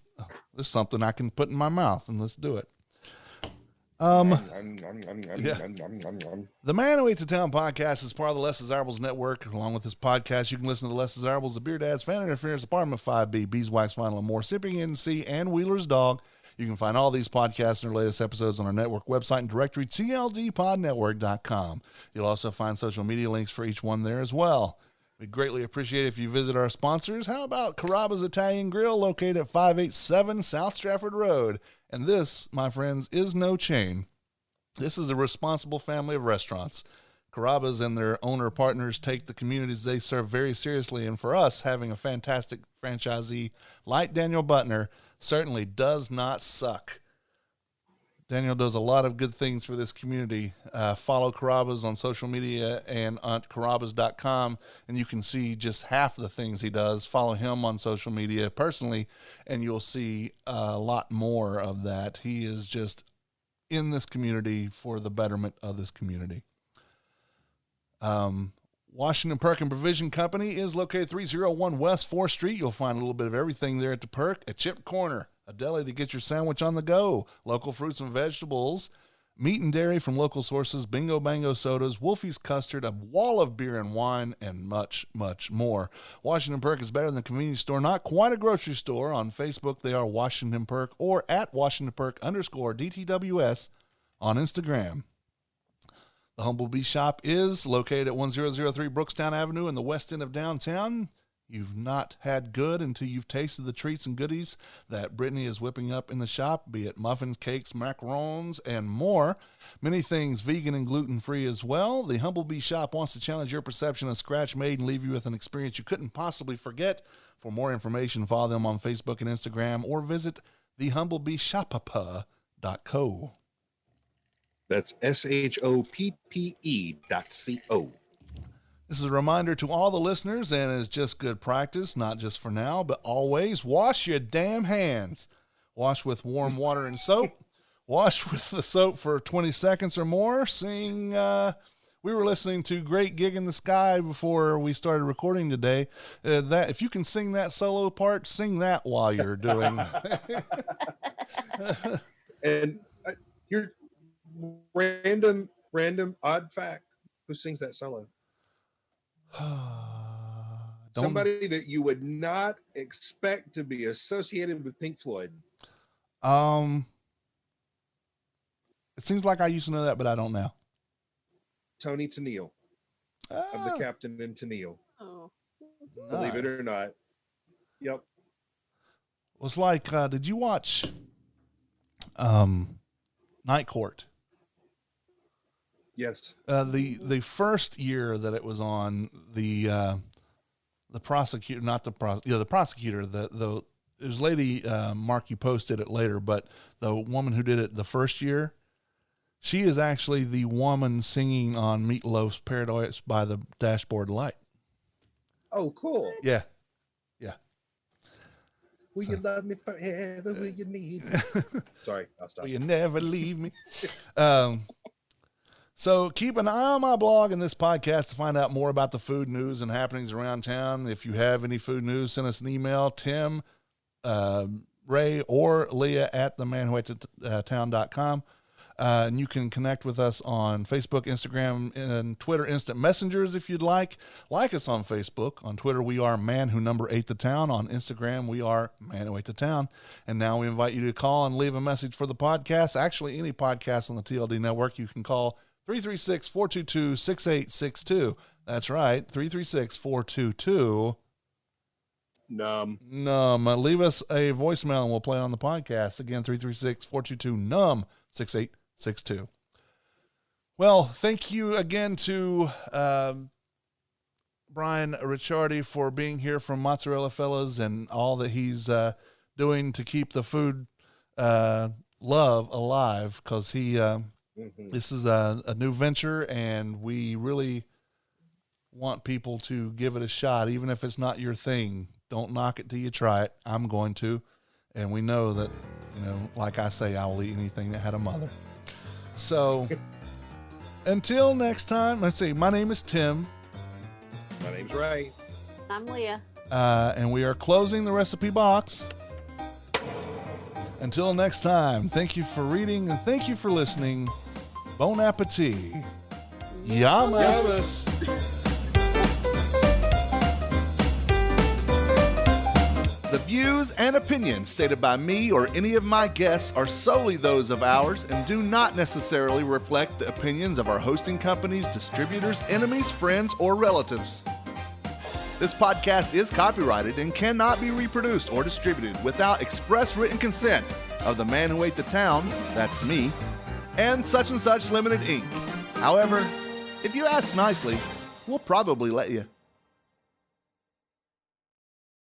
there's something I can put in my mouth, and let's do it. Yeah. The Man Who Ate the Town podcast is part of the Less Desirables Network. Along with this podcast, you can listen to the Less Desirables, the Beer Dads, Fan Interference, Apartment 5B, Beeswax, Vinyl, and more, Sipping NC, and Wheeler's Dog. You can find all these podcasts and their latest episodes on our network website and directory, tldpodnetwork.com. You'll also find social media links for each one there as well. We'd greatly appreciate it if you visit our sponsors. How about Carrabba's Italian Grill, located at 587 South Stratford Road? And this, my friends, is no chain. This is a responsible family of restaurants. Carrabba's and their owner partners take the communities they serve very seriously. And for us, having a fantastic franchisee like Daniel Butner certainly does not suck. Daniel does a lot of good things for this community. Follow Carrabba's on social media and on Carrabba's.com, and you can see just half of the things he does. Follow him on social media personally, and you'll see a lot more of that. He is just in this community for the betterment of this community. Washington Perk and Provision Company is located 301 West 4th Street. You'll find a little bit of everything there at the Perk. A chip corner, a deli to get your sandwich on the go, local fruits and vegetables, meat and dairy from local sources, Bingo Bango sodas, Wolfie's custard, a wall of beer and wine, and much, much more. Washington Perk is better than a convenience store, not quite a grocery store. On Facebook, they are Washington Perk, or at Washington Perk _DTWS on Instagram. The Humble Bee Shop is located at 1003 Brookstown Avenue in the west end of downtown. you've not had good until you've tasted the treats and goodies that Brittany is whipping up in the shop, be it muffins, cakes, macarons, and more. Many things vegan and gluten-free as well. The Humble Bee Shop wants to challenge your perception of scratch made and leave you with an experience you couldn't possibly forget. For more information, follow them on Facebook and Instagram or visit thehumblebeshoppa.co. That's SHOPPE.co. This is a reminder to all the listeners, and it's just good practice, not just for now, but always wash your damn hands. Wash with warm water and soap. Wash with the soap for 20 seconds or more. Sing, we were listening to Great Gig in the Sky before we started recording today. That if you can sing that solo part, sing that while you're doing. And your random odd fact, who sings that solo? Somebody that you would not expect to be associated with Pink Floyd. It seems like I used to know that, but I don't know. Tony Tennille of the Captain and Tennille. Oh, Believe it or not. Yep. It was like, did you watch Night Court? Yes. The first year that it was on, the prosecutor, the prosecutor, it was Lady Mark, you posted it later, but the woman who did it the first year, she is actually the woman singing on Meatloaf's Paradise by the Dashboard Light. Oh, cool. Yeah. Will you love me forever? Will you need me? Sorry, I'll stop. Will you never leave me? So keep an eye on my blog and this podcast to find out more about the food news and happenings around town. If you have any food news, send us an email, Tim, Ray, or Leah at themanwhoatetown.com. And you can connect with us on Facebook, Instagram, and Twitter Instant Messengers if you'd like. Like us on Facebook. On Twitter, we are Man Who Number 8 the Town. On Instagram, we are Man Who 8 the Town. And now we invite you to call and leave a message for the podcast. Actually, any podcast on the TLD network, you can call 336-422-6862. That's right, 336-422. Numb. Leave us a voicemail and we'll play on the podcast. Again, 336-422-NUM-6862. Well, thank you again to Brian Ricciardi for being here from Mozzarella Fellas and all that he's doing to keep the food love alive, because he this is a new venture, and we really want people to give it a shot, even if it's not your thing. Don't knock it till you try it. I'm going to. And we know that, like I say, I will eat anything that had a mother. So until next time, let's see. My name is Tim. My name's Ray. I'm Leah. And we are closing the recipe box. Until next time, thank you for reading and thank you for listening. Bon appetit. Yamas. The views and opinions stated by me or any of my guests are solely those of ours and do not necessarily reflect the opinions of our hosting companies, distributors, enemies, friends, or relatives. This podcast is copyrighted and cannot be reproduced or distributed without express written consent of the man who ate the town, that's me, and Such Limited Inc. However, if you ask nicely, we'll probably let you.